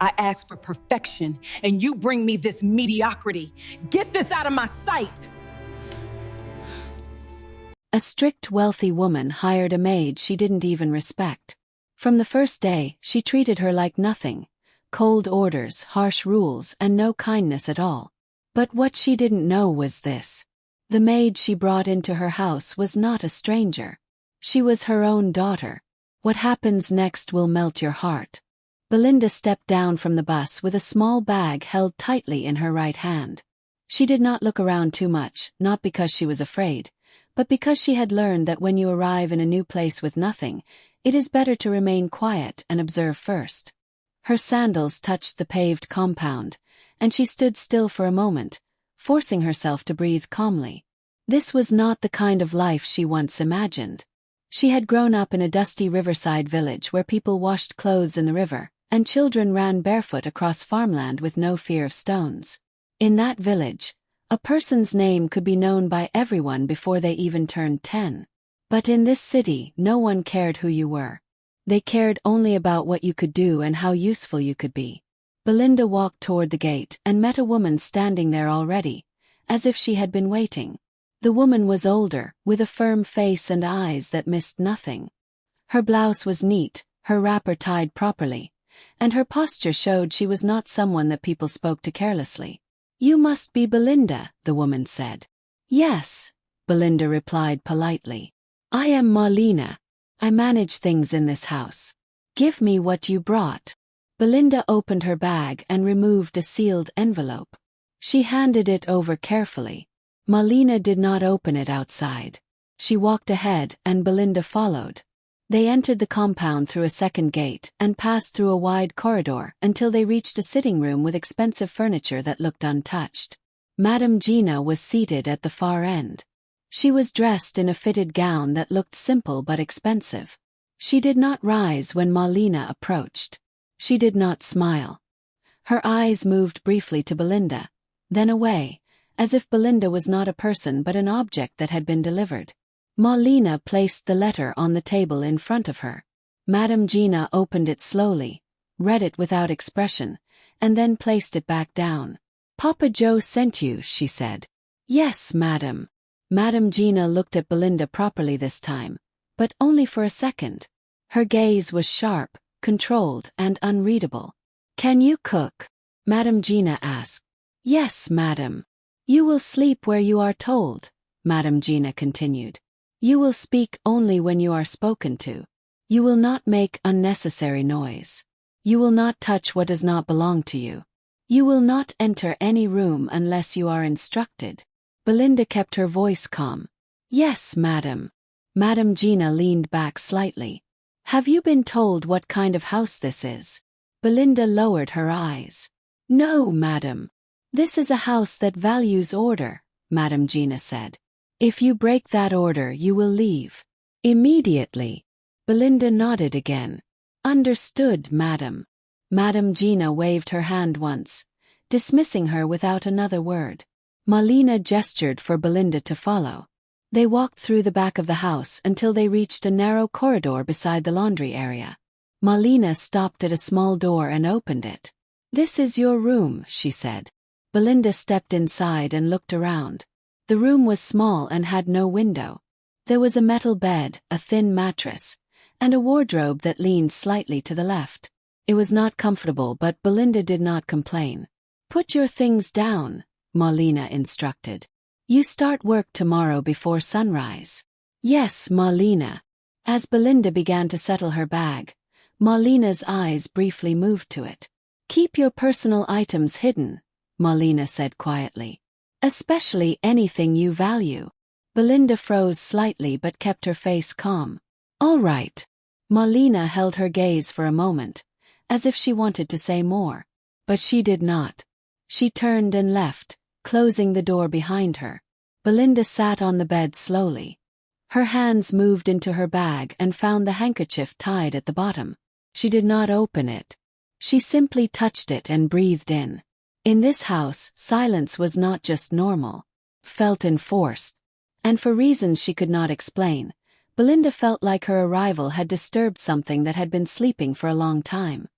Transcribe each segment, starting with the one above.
I ask for perfection, and you bring me this mediocrity. Get this out of my sight! A strict, wealthy woman hired a maid she didn't even respect. From the first day, she treated her like nothing. Cold orders, harsh rules, and no kindness at all. But what she didn't know was this. The maid she brought into her house was not a stranger. She was her own daughter. What happens next will melt your heart. Belinda stepped down from the bus with a small bag held tightly in her right hand. She did not look around too much, not because she was afraid, but because she had learned that when you arrive in a new place with nothing, it is better to remain quiet and observe first. Her sandals touched the paved compound, and she stood still for a moment, forcing herself to breathe calmly. This was not the kind of life she once imagined. She had grown up in a dusty riverside village where people washed clothes in the river, and children ran barefoot across farmland with no fear of stones. In that village, a person's name could be known by everyone before they even turned 10. But in this city, no one cared who you were. They cared only about what you could do and how useful you could be. Belinda walked toward the gate and met a woman standing there already, as if she had been waiting. The woman was older, with a firm face and eyes that missed nothing. Her blouse was neat, her wrapper tied properly, and her posture showed she was not someone that people spoke to carelessly. "You must be Belinda," the woman said. "Yes," Belinda replied politely. "I am Marlena. I manage things in this house. Give me what you brought." Belinda opened her bag and removed a sealed envelope. She handed it over carefully. Marlena did not open it outside. She walked ahead and Belinda followed. They entered the compound through a second gate and passed through a wide corridor until they reached a sitting room with expensive furniture that looked untouched. Madame Gina was seated at the far end. She was dressed in a fitted gown that looked simple but expensive. She did not rise when Marlena approached. She did not smile. Her eyes moved briefly to Belinda, then away, as if Belinda was not a person but an object that had been delivered. Marlena placed the letter on the table in front of her. Madame Gina opened it slowly, read it without expression, and then placed it back down. "Papa Joe sent you," she said. "Yes, madam." Madame Gina looked at Belinda properly this time, but only for a second. Her gaze was sharp, controlled, and unreadable. "Can you cook?" Madame Gina asked. "Yes, madam." "You will sleep where you are told," Madame Gina continued. "You will speak only when you are spoken to. You will not make unnecessary noise. You will not touch what does not belong to you. You will not enter any room unless you are instructed." Belinda kept her voice calm. "Yes, madam." Madame Gina leaned back slightly. "Have you been told what kind of house this is?" Belinda lowered her eyes. "No, madam. This is a house that values order," Madame Gina said. "If you break that order, you will leave. Immediately." Belinda nodded again. "Understood, madam." Madame Gina waved her hand once, dismissing her without another word. Marlena gestured for Belinda to follow. They walked through the back of the house until they reached a narrow corridor beside the laundry area. Marlena stopped at a small door and opened it. "This is your room," she said. Belinda stepped inside and looked around. The room was small and had no window. There was a metal bed, a thin mattress, and a wardrobe that leaned slightly to the left. It was not comfortable, but Belinda did not complain. "Put your things down," Marlena instructed. "You start work tomorrow before sunrise." "Yes, Marlena." As Belinda began to settle her bag, Marlena's eyes briefly moved to it. "Keep your personal items hidden," Marlena said quietly. "Especially anything you value." Belinda froze slightly but kept her face calm. "All right." Marlena held her gaze for a moment, as if she wanted to say more. But she did not. She turned and left, closing the door behind her. Belinda sat on the bed slowly. Her hands moved into her bag and found the handkerchief tied at the bottom. She did not open it. She simply touched it and breathed in. In this house, silence was not just normal, felt enforced. And for reasons she could not explain, Belinda felt like her arrival had disturbed something that had been sleeping for a long time.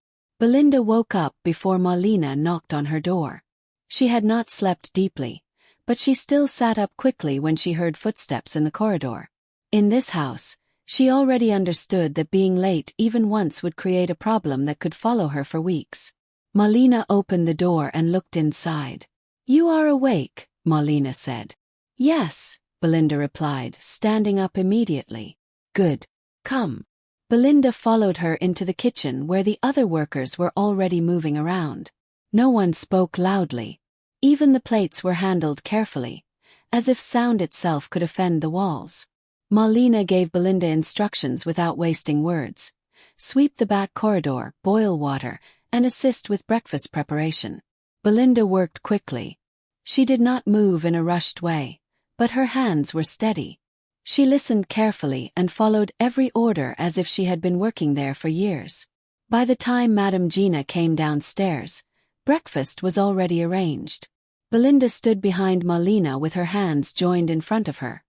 Belinda woke up before Marlena knocked on her door. She had not slept deeply, but she still sat up quickly when she heard footsteps in the corridor. In this house, she already understood that being late even once would create a problem that could follow her for weeks. Marlena opened the door and looked inside. "You are awake," Marlena said. "Yes," Belinda replied, standing up immediately. "Good. Come." Belinda followed her into the kitchen where the other workers were already moving around. No one spoke loudly. Even the plates were handled carefully, as if sound itself could offend the walls. Marlena gave Belinda instructions without wasting words. Sweep the back corridor, boil water, and assist with breakfast preparation. Belinda worked quickly. She did not move in a rushed way, but her hands were steady. She listened carefully and followed every order as if she had been working there for years. By the time Madame Gina came downstairs, breakfast was already arranged. Belinda stood behind Marlena with her hands joined in front of her.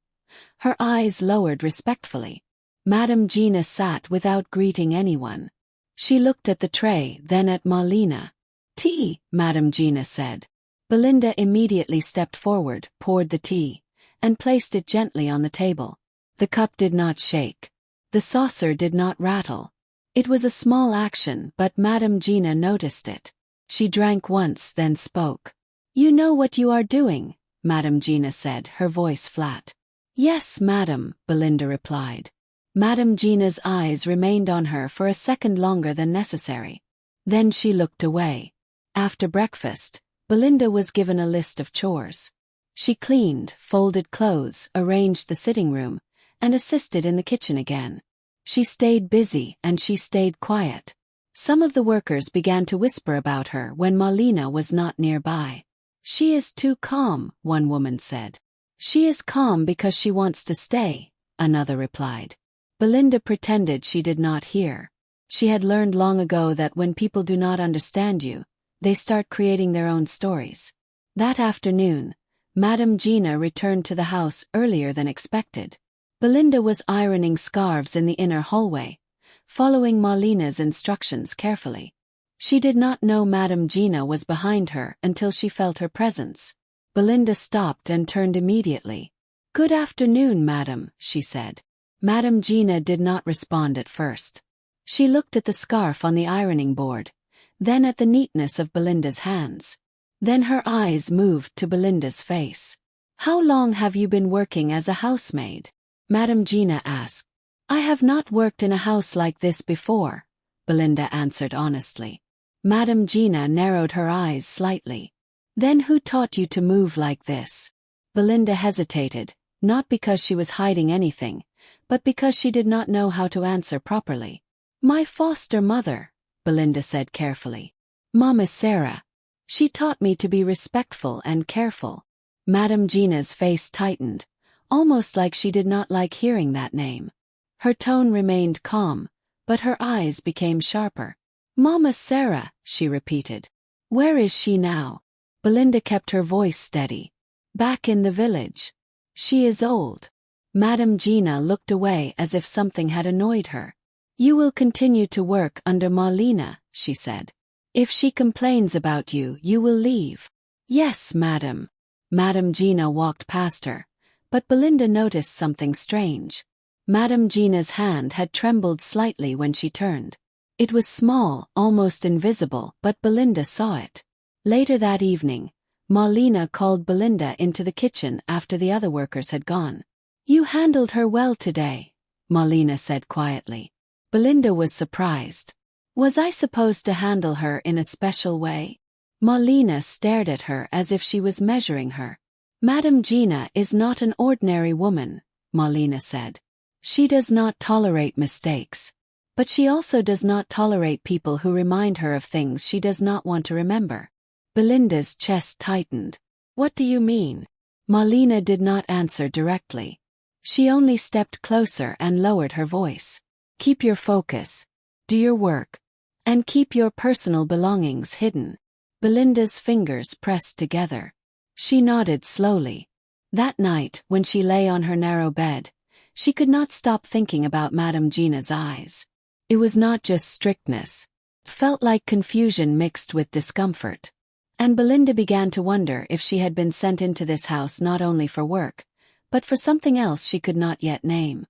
Her eyes lowered respectfully. Madame Gina sat without greeting anyone. She looked at the tray, then at Marlena. "Tea," Madame Gina said. Belinda immediately stepped forward, poured the tea, and placed it gently on the table. The cup did not shake. The saucer did not rattle. It was a small action, but Madame Gina noticed it. She drank once, then spoke. "You know what you are doing," Madame Gina said, her voice flat. "Yes, madam," Belinda replied. Madame Gina's eyes remained on her for a second longer than necessary. Then she looked away. After breakfast, Belinda was given a list of chores. She cleaned, folded clothes, arranged the sitting room, and assisted in the kitchen again. She stayed busy and she stayed quiet. Some of the workers began to whisper about her when Marlena was not nearby. "She is too calm," one woman said. "She is calm because she wants to stay," another replied. Belinda pretended she did not hear. She had learned long ago that when people do not understand you, they start creating their own stories. That afternoon, Madame Gina returned to the house earlier than expected. Belinda was ironing scarves in the inner hallway, following Marlena's instructions carefully. She did not know Madame Gina was behind her until she felt her presence. Belinda stopped and turned immediately. "Good afternoon, madam," she said. Madame Gina did not respond at first. She looked at the scarf on the ironing board, then at the neatness of Belinda's hands. Then her eyes moved to Belinda's face. "How long have you been working as a housemaid?" Madame Gina asked. "I have not worked in a house like this before," Belinda answered honestly. Madame Gina narrowed her eyes slightly. "Then who taught you to move like this?" Belinda hesitated, not because she was hiding anything, but because she did not know how to answer properly. "My foster mother," Belinda said carefully. "Mama Sarah. She taught me to be respectful and careful." Madame Gina's face tightened, almost like she did not like hearing that name. Her tone remained calm, but her eyes became sharper. "Mama Sarah," she repeated. "Where is she now?" Belinda kept her voice steady. "Back in the village. She is old." Madame Gina looked away as if something had annoyed her. "You will continue to work under Marlena," she said. "If she complains about you, you will leave." "Yes, madam." Madame Gina walked past her, but Belinda noticed something strange. Madame Gina's hand had trembled slightly when she turned. It was small, almost invisible, but Belinda saw it. Later that evening, Marlena called Belinda into the kitchen after the other workers had gone. "You handled her well today," Marlena said quietly. Belinda was surprised. "Was I supposed to handle her in a special way?" Marlena stared at her as if she was measuring her. "Madame Gina is not an ordinary woman," Marlena said. "She does not tolerate mistakes. But she also does not tolerate people who remind her of things she does not want to remember." Belinda's chest tightened. "What do you mean?" Marlena did not answer directly. She only stepped closer and lowered her voice. "Keep your focus. Do your work. And keep your personal belongings hidden." Belinda's fingers pressed together. She nodded slowly. That night, when she lay on her narrow bed, she could not stop thinking about Madame Gina's eyes. It was not just strictness. felt like confusion mixed with discomfort. And Belinda began to wonder if she had been sent into this house not only for work, but for something else she could not yet name.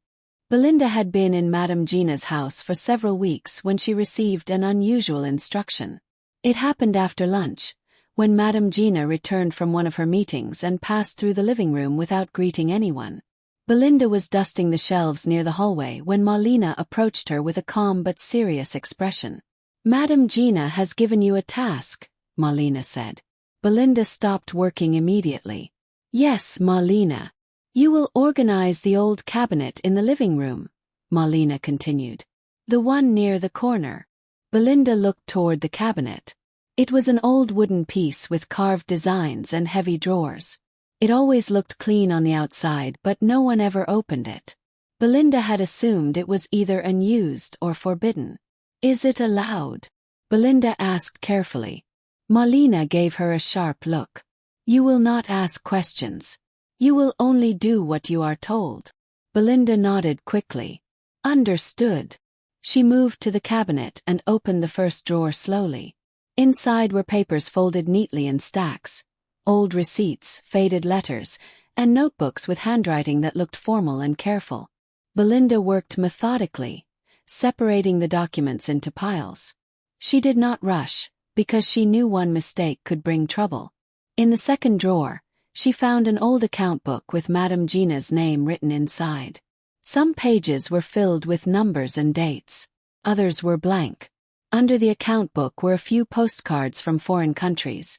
Belinda had been in Madame Gina's house for several weeks when she received an unusual instruction. It happened after lunch, when Madame Gina returned from one of her meetings and passed through the living room without greeting anyone. Belinda was dusting the shelves near the hallway when Marlena approached her with a calm but serious expression. "Madame Gina has given you a task," Marlena said. Belinda stopped working immediately. "Yes, Marlena. You will organize the old cabinet in the living room," Marlena continued. "The one near the corner." Belinda looked toward the cabinet. It was an old wooden piece with carved designs and heavy drawers. It always looked clean on the outside, but no one ever opened it. Belinda had assumed it was either unused or forbidden. "Is it allowed?" Belinda asked carefully. Marlena gave her a sharp look. "You will not ask questions. You will only do what you are told." Belinda nodded quickly. "Understood." She moved to the cabinet and opened the first drawer slowly. Inside were papers folded neatly in stacks, old receipts, faded letters, and notebooks with handwriting that looked formal and careful. Belinda worked methodically, separating the documents into piles. She did not rush, because she knew one mistake could bring trouble. In the second drawer, she found an old account book with Madame Gina's name written inside. Some pages were filled with numbers and dates. Others were blank. Under the account book were a few postcards from foreign countries,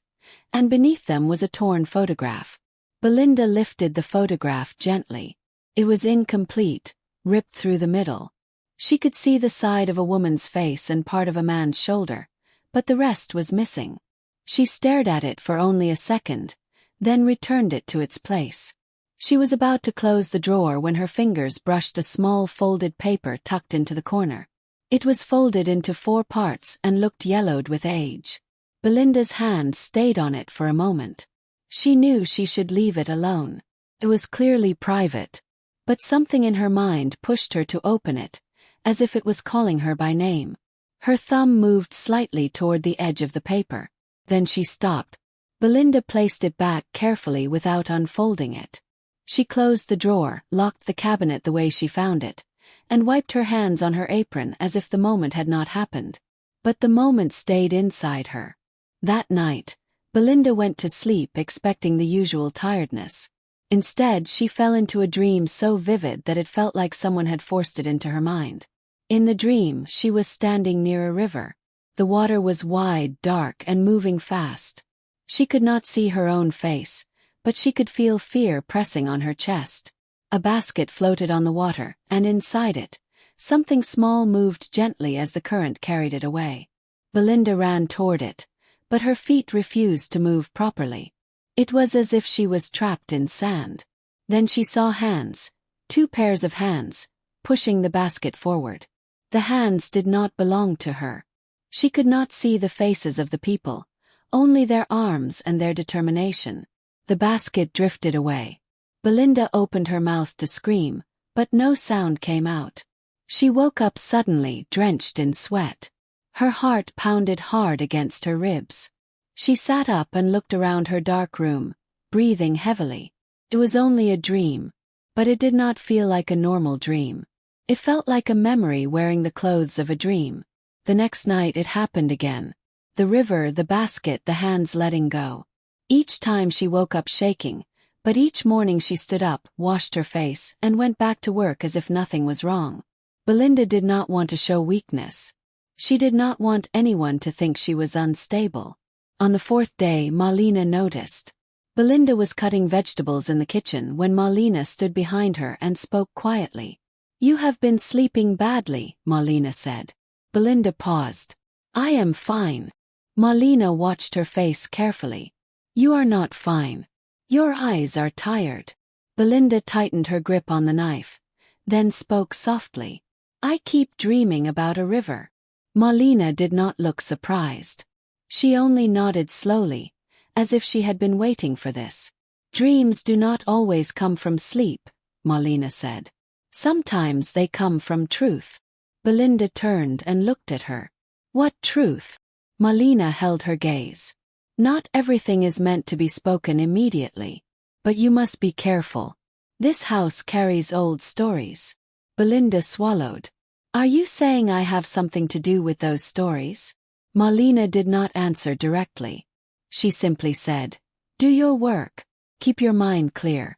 and beneath them was a torn photograph. Belinda lifted the photograph gently. It was incomplete, ripped through the middle. She could see the side of a woman's face and part of a man's shoulder, but the rest was missing. She stared at it for only a second, then returned it to its place. She was about to close the drawer when her fingers brushed a small folded paper tucked into the corner. It was folded into 4 parts and looked yellowed with age. Belinda's hand stayed on it for a moment. She knew she should leave it alone. It was clearly private, but something in her mind pushed her to open it, as if it was calling her by name. Her thumb moved slightly toward the edge of the paper. Then she stopped. Belinda placed it back carefully without unfolding it. She closed the drawer, locked the cabinet the way she found it, and wiped her hands on her apron as if the moment had not happened. But the moment stayed inside her. That night, Belinda went to sleep expecting the usual tiredness. Instead, she fell into a dream so vivid that it felt like someone had forced it into her mind. In the dream, she was standing near a river. The water was wide, dark, and moving fast. She could not see her own face, but she could feel fear pressing on her chest. A basket floated on the water, and inside it, something small moved gently as the current carried it away. Belinda ran toward it, but her feet refused to move properly. It was as if she was trapped in sand. Then she saw hands, 2 pairs of hands, pushing the basket forward. The hands did not belong to her. She could not see the faces of the people, only their arms and their determination. The basket drifted away. Belinda opened her mouth to scream, but no sound came out. She woke up suddenly, drenched in sweat. Her heart pounded hard against her ribs. She sat up and looked around her dark room, breathing heavily. It was only a dream, but it did not feel like a normal dream. It felt like a memory wearing the clothes of a dream. The next night it happened again. The river, the basket, the hands letting go. Each time she woke up shaking, but each morning she stood up, washed her face, and went back to work as if nothing was wrong. Belinda did not want to show weakness. She did not want anyone to think she was unstable. On the 4th day, Marlena noticed. Belinda was cutting vegetables in the kitchen when Marlena stood behind her and spoke quietly. "You have been sleeping badly," Marlena said. Belinda paused. "I am fine." Marlena watched her face carefully. "You are not fine. Your eyes are tired." Belinda tightened her grip on the knife, then spoke softly. "I keep dreaming about a river." Marlena did not look surprised. She only nodded slowly, as if she had been waiting for this. "Dreams do not always come from sleep," Marlena said. "Sometimes they come from truth." Belinda turned and looked at her. What truth? Malina held her gaze. Not everything is meant to be spoken immediately. But you must be careful. This house carries old stories. Belinda swallowed. Are you saying I have something to do with those stories? Malina did not answer directly. She simply said, do your work. Keep your mind clear.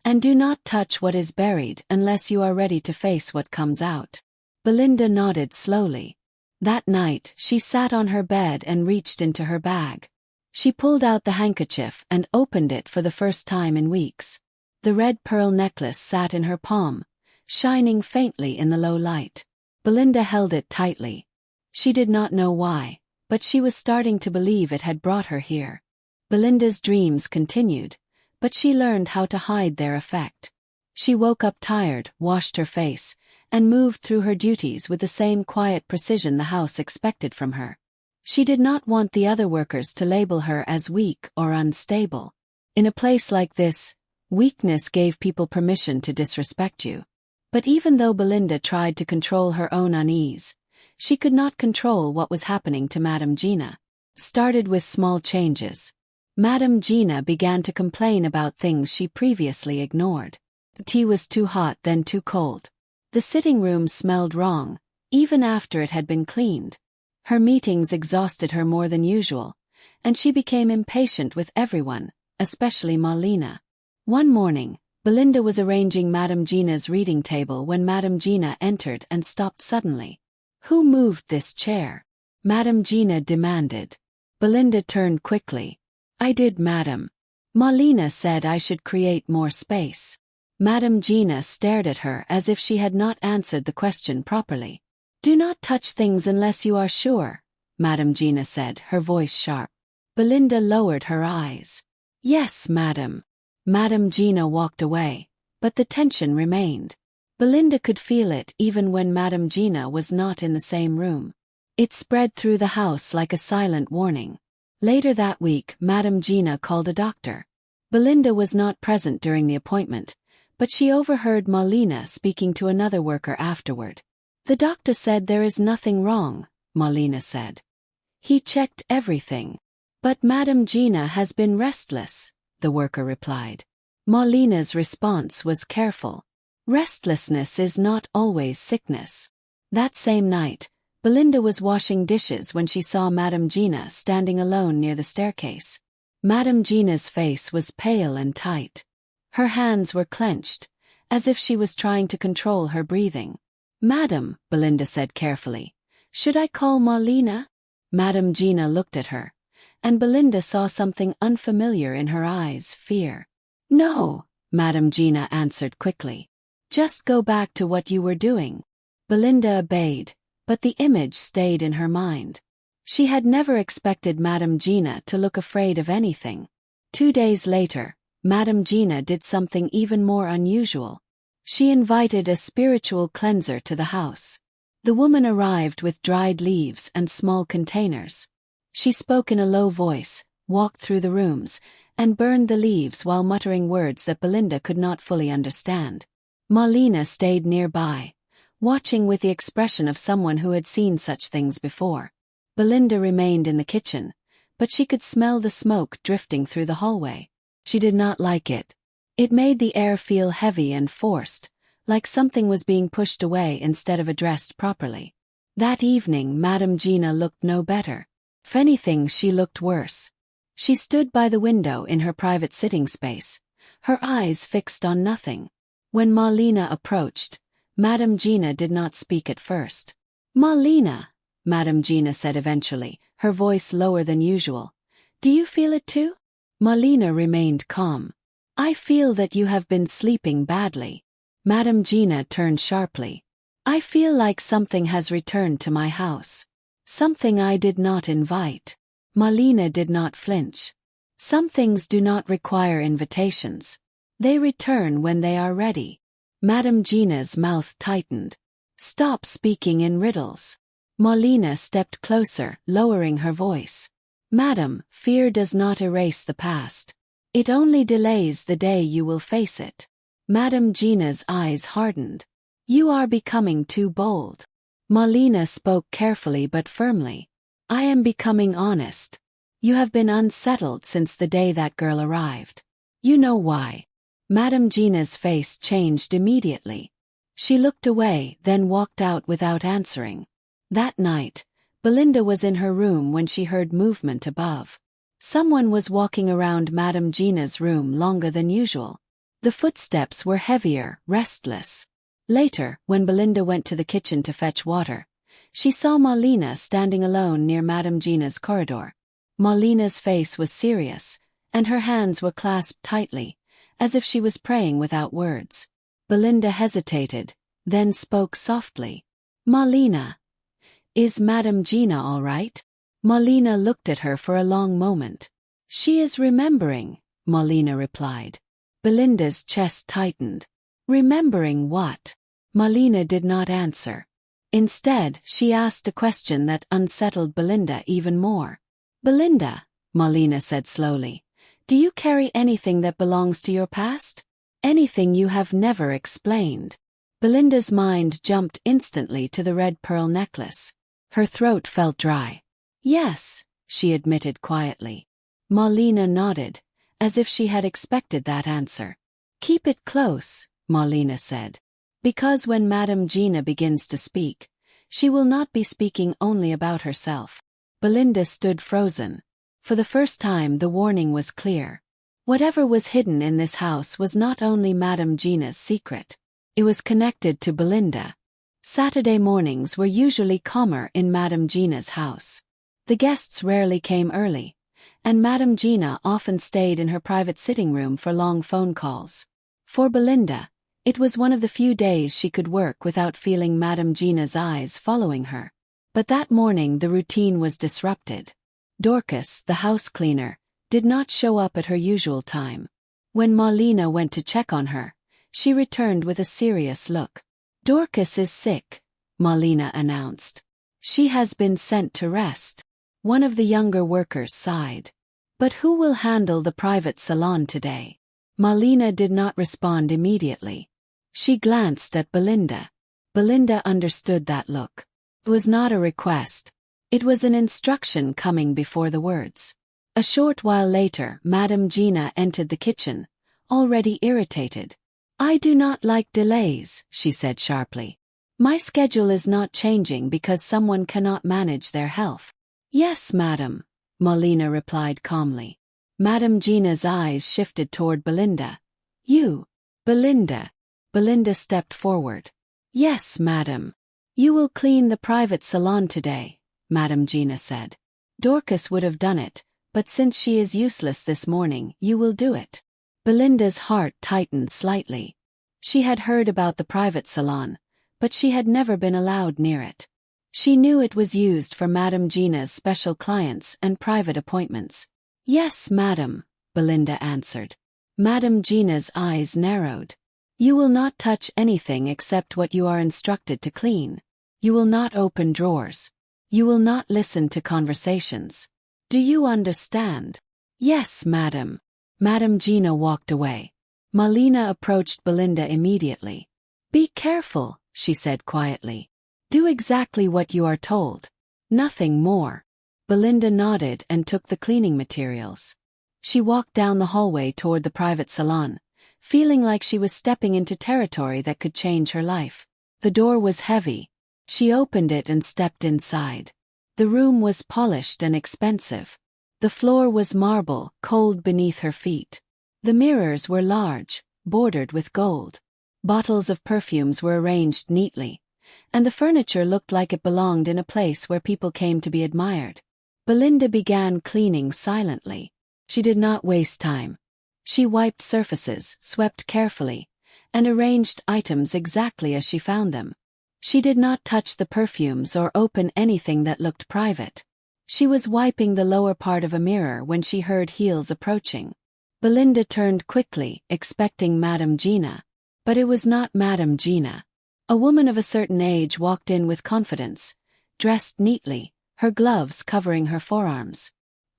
And do not touch what is buried unless you are ready to face what comes out. Belinda nodded slowly. That night, she sat on her bed and reached into her bag. She pulled out the handkerchief and opened it for the first time in weeks. The red pearl necklace sat in her palm, shining faintly in the low light. Belinda held it tightly. She did not know why, but she was starting to believe it had brought her here. Belinda's dreams continued, but she learned how to hide their effect. She woke up tired, washed her face, and moved through her duties with the same quiet precision the house expected from her. She did not want the other workers to label her as weak or unstable. In a place like this, weakness gave people permission to disrespect you. But even though Belinda tried to control her own unease, she could not control what was happening to Madame Gina. Started with small changes. Madame Gina began to complain about things she previously ignored. The tea was too hot then too cold. The sitting room smelled wrong, even after it had been cleaned. Her meetings exhausted her more than usual, and she became impatient with everyone, especially Malina. One morning, Belinda was arranging Madame Gina's reading table when Madame Gina entered and stopped suddenly. Who moved this chair? Madame Gina demanded. Belinda turned quickly. I did, madam. Malina said I should create more space. Madame Gina stared at her as if she had not answered the question properly. Do not touch things unless you are sure, Madame Gina said, her voice sharp. Belinda lowered her eyes. Yes, madam. Madame Gina walked away, but the tension remained. Belinda could feel it even when Madame Gina was not in the same room. It spread through the house like a silent warning. Later that week, Madame Gina called a doctor. Belinda was not present during the appointment, but she overheard Malina speaking to another worker afterward. The doctor said there is nothing wrong, Malina said. He checked everything. But Madame Gina has been restless, the worker replied. Malina's response was careful. Restlessness is not always sickness. That same night, Belinda was washing dishes when she saw Madame Gina standing alone near the staircase. Madame Gina's face was pale and tight. Her hands were clenched, as if she was trying to control her breathing. Madam, Belinda said carefully, should I call Malina? Madame Gina looked at her, and Belinda saw something unfamiliar in her eyes, fear. No, Madame Gina answered quickly. Just go back to what you were doing. Belinda obeyed, but the image stayed in her mind. She had never expected Madame Gina to look afraid of anything. 2 days later, Madame Gina did something even more unusual. She invited a spiritual cleanser to the house. The woman arrived with dried leaves and small containers. She spoke in a low voice, walked through the rooms, and burned the leaves while muttering words that Belinda could not fully understand. Malina stayed nearby, watching with the expression of someone who had seen such things before. Belinda remained in the kitchen, but she could smell the smoke drifting through the hallway. She did not like it. It made the air feel heavy and forced, like something was being pushed away instead of addressed properly. That evening, Madame Gina looked no better. If anything, she looked worse. She stood by the window in her private sitting space, her eyes fixed on nothing. When Malina approached, Madame Gina did not speak at first. Malina, Madame Gina said eventually, her voice lower than usual. Do you feel it too? Malina remained calm. I feel that you have been sleeping badly. Madame Gina turned sharply. I feel like something has returned to my house. Something I did not invite. Malina did not flinch. Some things do not require invitations. They return when they are ready. Madame Gina's mouth tightened. Stop speaking in riddles. Malina stepped closer, lowering her voice. Madam, fear does not erase the past. It only delays the day you will face it. Madame Gina's eyes hardened. You are becoming too bold. Malina spoke carefully but firmly. I am becoming honest. You have been unsettled since the day that girl arrived. You know why. Madame Gina's face changed immediately. She looked away, then walked out without answering. That night, Belinda was in her room when she heard movement above. Someone was walking around Madame Gina's room longer than usual. The footsteps were heavier, restless. Later, when Belinda went to the kitchen to fetch water, she saw Marlena standing alone near Madame Gina's corridor. Marlena's face was serious, and her hands were clasped tightly, as if she was praying without words. Belinda hesitated, then spoke softly. Marlena. Is Madame Gina all right? Marlena looked at her for a long moment. She is remembering, Marlena replied. Belinda's chest tightened. Remembering what? Marlena did not answer. Instead, she asked a question that unsettled Belinda even more. Belinda, Marlena said slowly, do you carry anything that belongs to your past? Anything you have never explained? Belinda's mind jumped instantly to the red pearl necklace. Her throat felt dry. Yes, she admitted quietly. Marlena nodded, as if she had expected that answer. Keep it close, Marlena said. Because when Madame Gina begins to speak, she will not be speaking only about herself. Belinda stood frozen. For the first time the warning was clear. Whatever was hidden in this house was not only Madame Gina's secret. It was connected to Belinda. Saturday mornings were usually calmer in Madame Gina's house. The guests rarely came early, and Madame Gina often stayed in her private sitting room for long phone calls. For Belinda, it was one of the few days she could work without feeling Madame Gina's eyes following her. But that morning the routine was disrupted. Dorcas, the house cleaner, did not show up at her usual time. When Marlena went to check on her, she returned with a serious look. Dorcas is sick, Marlena announced. She has been sent to rest. One of the younger workers sighed. But who will handle the private salon today? Marlena did not respond immediately. She glanced at Belinda. Belinda understood that look. It was not a request. It was an instruction coming before the words. A short while later, Madame Gina entered the kitchen, already irritated. I do not like delays, she said sharply. My schedule is not changing because someone cannot manage their health. Yes, madam, Marlena replied calmly. Madame Gina's eyes shifted toward Belinda. You, Belinda. Belinda stepped forward. Yes, madam. You will clean the private salon today, Madame Gina said. Dorcas would have done it, but since she is useless this morning, you will do it. Belinda's heart tightened slightly. She had heard about the private salon, but she had never been allowed near it. She knew it was used for Madame Gina's special clients and private appointments. Yes, madam, Belinda answered. Madame Gina's eyes narrowed. You will not touch anything except what you are instructed to clean. You will not open drawers. You will not listen to conversations. Do you understand? Yes, madam. Madame Gina walked away. Marlena approached Belinda immediately. Be careful, she said quietly. Do exactly what you are told. Nothing more. Belinda nodded and took the cleaning materials. She walked down the hallway toward the private salon, feeling like she was stepping into territory that could change her life. The door was heavy. She opened it and stepped inside. The room was polished and expensive. The floor was marble, cold beneath her feet. The mirrors were large, bordered with gold. Bottles of perfumes were arranged neatly, and the furniture looked like it belonged in a place where people came to be admired. Belinda began cleaning silently. She did not waste time. She wiped surfaces, swept carefully, and arranged items exactly as she found them. She did not touch the perfumes or open anything that looked private. She was wiping the lower part of a mirror when she heard heels approaching. Belinda turned quickly, expecting Madame Gina. But it was not Madame Gina. A woman of a certain age walked in with confidence, dressed neatly, her gloves covering her forearms.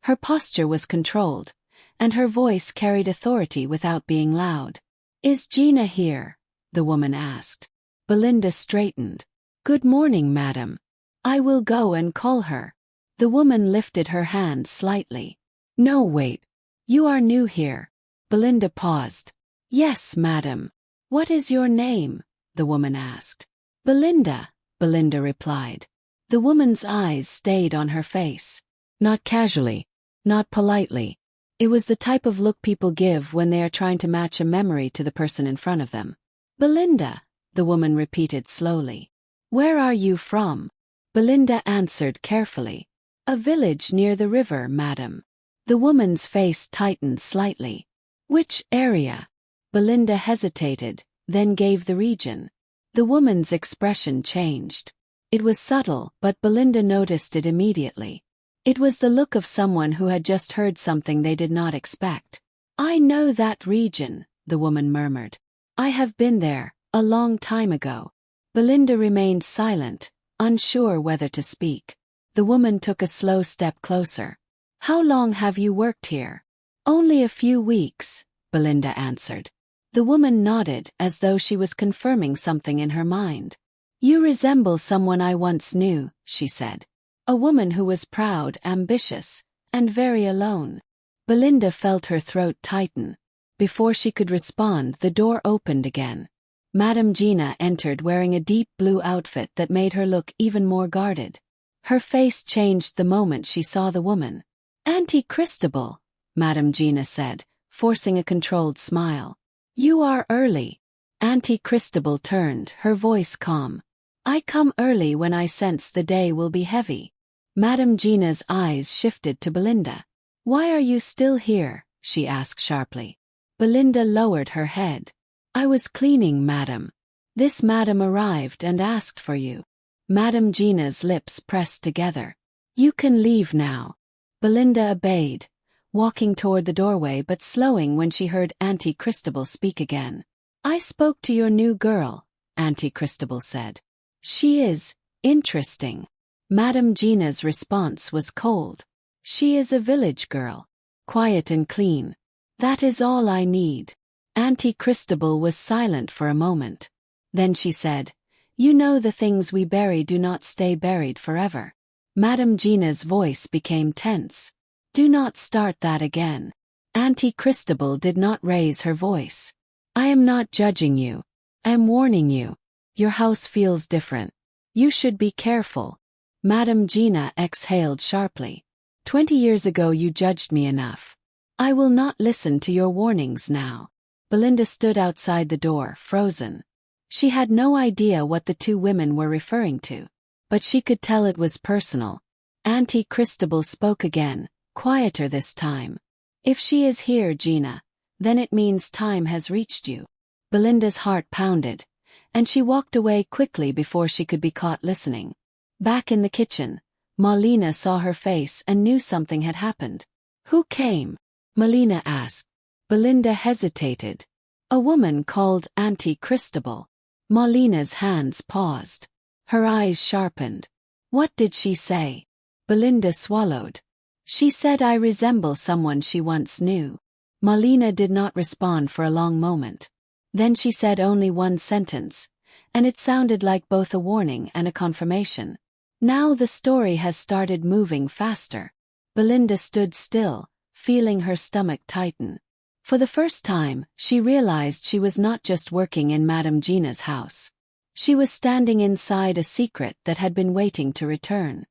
Her posture was controlled, and her voice carried authority without being loud. Is Gina here? The woman asked. Belinda straightened. Good morning, madam. I will go and call her. The woman lifted her hand slightly. No, wait. You are new here. Belinda paused. Yes, madam. What is your name? The woman asked. Belinda, Belinda replied. The woman's eyes stayed on her face. Not casually, not politely. It was the type of look people give when they are trying to match a memory to the person in front of them. Belinda, the woman repeated slowly. Where are you from? Belinda answered carefully. A village near the river, madam. The woman's face tightened slightly. Which area? Belinda hesitated, then gave the region. The woman's expression changed. It was subtle, but Belinda noticed it immediately. It was the look of someone who had just heard something they did not expect. I know that region, the woman murmured. I have been there, a long time ago. Belinda remained silent, unsure whether to speak. The woman took a slow step closer. How long have you worked here? Only a few weeks, Belinda answered. The woman nodded as though she was confirming something in her mind. You resemble someone I once knew, she said. A woman who was proud, ambitious, and very alone. Belinda felt her throat tighten. Before she could respond, the door opened again. Madame Gina entered wearing a deep blue outfit that made her look even more guarded. Her face changed the moment she saw the woman. Auntie Christabel, Madame Gina said, forcing a controlled smile. You are early. Auntie Christabel turned, her voice calm. I come early when I sense the day will be heavy. Madame Gina's eyes shifted to Belinda. Why are you still here? She asked sharply. Belinda lowered her head. I was cleaning, madam. This madam arrived and asked for you. Madame Gina's lips pressed together. You can leave now. Belinda obeyed, walking toward the doorway but slowing when she heard Auntie Christabel speak again. I spoke to your new girl, Auntie Christabel said. She is interesting. Madame Gina's response was cold. She is a village girl. Quiet and clean. That is all I need. Auntie Christabel was silent for a moment. Then she said, You know the things we bury do not stay buried forever. Madame Gina's voice became tense. Do not start that again. Auntie Christabel did not raise her voice. I am not judging you. I am warning you. Your house feels different. You should be careful. Madame Gina exhaled sharply. 20 years ago you judged me enough. I will not listen to your warnings now. Belinda stood outside the door, frozen. She had no idea what the two women were referring to, but she could tell it was personal. Auntie Christabel spoke again, quieter this time. If she is here, Gina, then it means time has reached you. Belinda's heart pounded, and she walked away quickly before she could be caught listening. Back in the kitchen, Malina saw her face and knew something had happened. Who came? Malina asked. Belinda hesitated. A woman called Auntie Christabel. Malina's hands paused. Her eyes sharpened. What did she say? Belinda swallowed. She said I resemble someone she once knew. Malina did not respond for a long moment. Then she said only one sentence, and it sounded like both a warning and a confirmation. Now the story has started moving faster. Belinda stood still, feeling her stomach tighten. For the first time, she realized she was not just working in Madame Gina's house. She was standing inside a secret that had been waiting to return.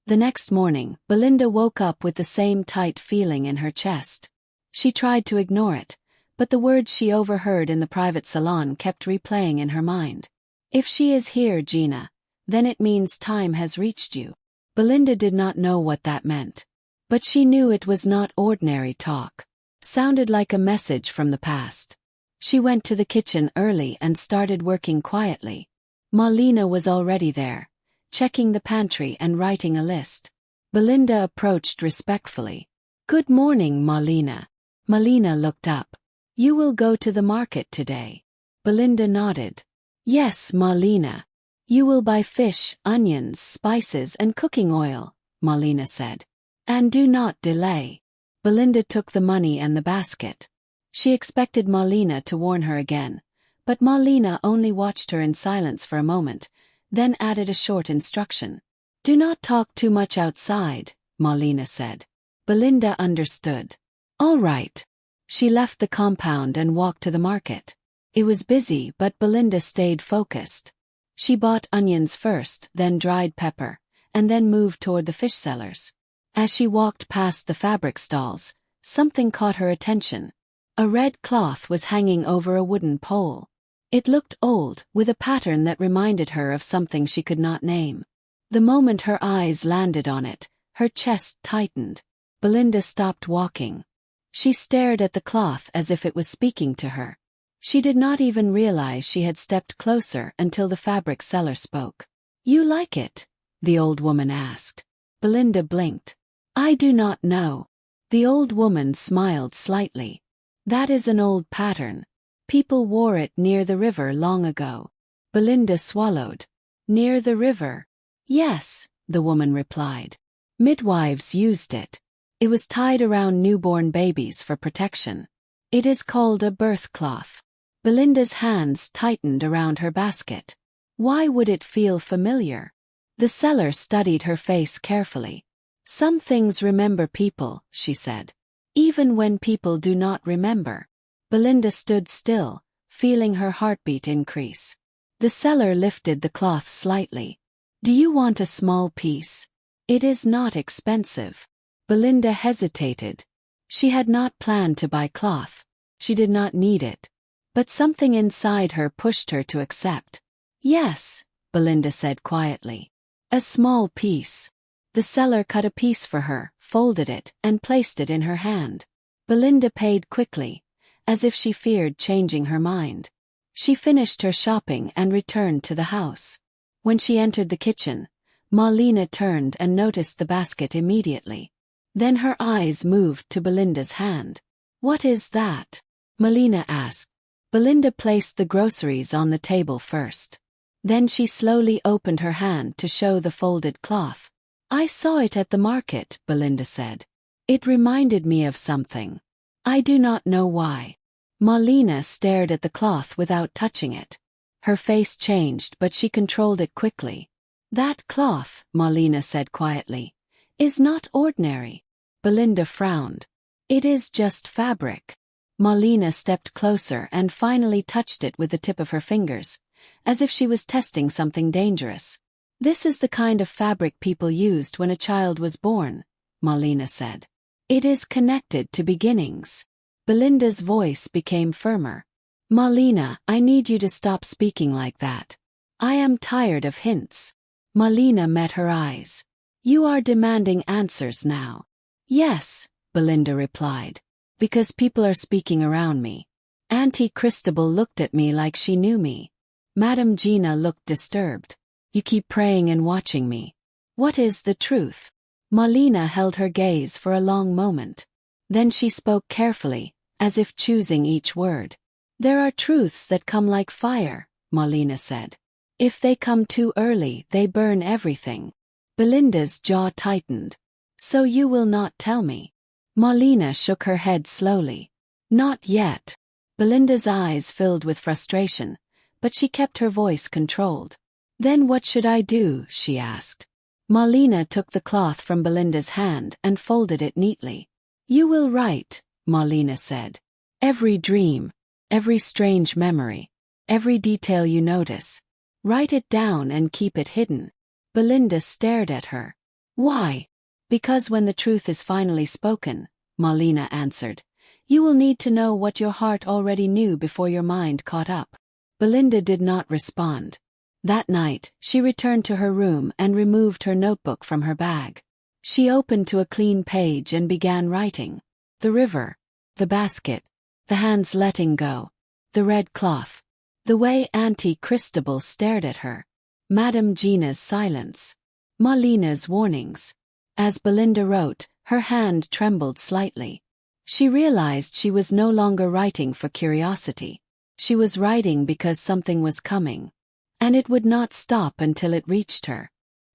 The next morning, Belinda woke up with the same tight feeling in her chest. She tried to ignore it, but the words she overheard in the private salon kept replaying in her mind. If she is here, Gina, then it means time has reached you. Belinda did not know what that meant. But she knew it was not ordinary talk. Sounded like a message from the past. She went to the kitchen early and started working quietly. Malina was already there, checking the pantry and writing a list. Belinda approached respectfully. Good morning, Malina. Malina looked up. You will go to the market today. Belinda nodded. Yes, Malina. You will buy fish, onions, spices and cooking oil, Malina said. And do not delay. Belinda took the money and the basket. She expected Malina to warn her again, but Malina only watched her in silence for a moment, then added a short instruction. Do not talk too much outside, Marlena said. Belinda understood. All right. She left the compound and walked to the market. It was busy, but Belinda stayed focused. She bought onions first, then dried pepper, and then moved toward the fish sellers. As she walked past the fabric stalls, something caught her attention. A red cloth was hanging over a wooden pole. It looked old, with a pattern that reminded her of something she could not name. The moment her eyes landed on it, her chest tightened. Belinda stopped walking. She stared at the cloth as if it was speaking to her. She did not even realize she had stepped closer until the fabric seller spoke. "You like it?" the old woman asked. Belinda blinked. "I do not know." The old woman smiled slightly. "That is an old pattern. People wore it near the river long ago." Belinda swallowed. "Near the river?" "Yes," the woman replied. "Midwives used it. It was tied around newborn babies for protection. It is called a birth cloth." Belinda's hands tightened around her basket. Why would it feel familiar? The seller studied her face carefully. "Some things remember people," she said. "Even when people do not remember." Belinda stood still, feeling her heartbeat increase. The seller lifted the cloth slightly. "Do you want a small piece? It is not expensive." Belinda hesitated. She had not planned to buy cloth. She did not need it. But something inside her pushed her to accept. "Yes," Belinda said quietly. "A small piece." The seller cut a piece for her, folded it, and placed it in her hand. Belinda paid quickly, as if she feared changing her mind. She finished her shopping and returned to the house. When she entered the kitchen, Marlena turned and noticed the basket immediately. Then her eyes moved to Belinda's hand. "What is that?" Marlena asked. Belinda placed the groceries on the table first. Then she slowly opened her hand to show the folded cloth. "I saw it at the market," Belinda said. "It reminded me of something. I do not know why." Marlena stared at the cloth without touching it. Her face changed, but she controlled it quickly. "That cloth," Marlena said quietly, "is not ordinary." Belinda frowned. "It is just fabric." Marlena stepped closer and finally touched it with the tip of her fingers, as if she was testing something dangerous. "This is the kind of fabric people used when a child was born," Marlena said. "It is connected to beginnings." Belinda's voice became firmer. "Marlena, I need you to stop speaking like that. I am tired of hints." Marlena met her eyes. "You are demanding answers now." "Yes," Belinda replied. "Because people are speaking around me." Auntie Christabel looked at me like she knew me. Madame Gina looked disturbed. "You keep praying and watching me. What is the truth?" Marlena held her gaze for a long moment. Then she spoke carefully, as if choosing each word. "There are truths that come like fire," Marlena said. "If they come too early, they burn everything." Belinda's jaw tightened. "So you will not tell me?" Marlena shook her head slowly. "Not yet." Belinda's eyes filled with frustration, but she kept her voice controlled. "Then what should I do?" she asked. Marlena took the cloth from Belinda's hand and folded it neatly. "You will write," Marlena said. "Every dream, every strange memory, every detail you notice. Write it down and keep it hidden." Belinda stared at her. "Why?" "Because when the truth is finally spoken," Marlena answered, "you will need to know what your heart already knew before your mind caught up." Belinda did not respond. That night, she returned to her room and removed her notebook from her bag. She opened to a clean page and began writing. The river, the basket, the hands letting go, the red cloth, the way Auntie Christabel stared at her, Madame Gina's silence, Marlena's warnings. As Belinda wrote, her hand trembled slightly. She realized she was no longer writing for curiosity. She was writing because something was coming. And it would not stop until it reached her.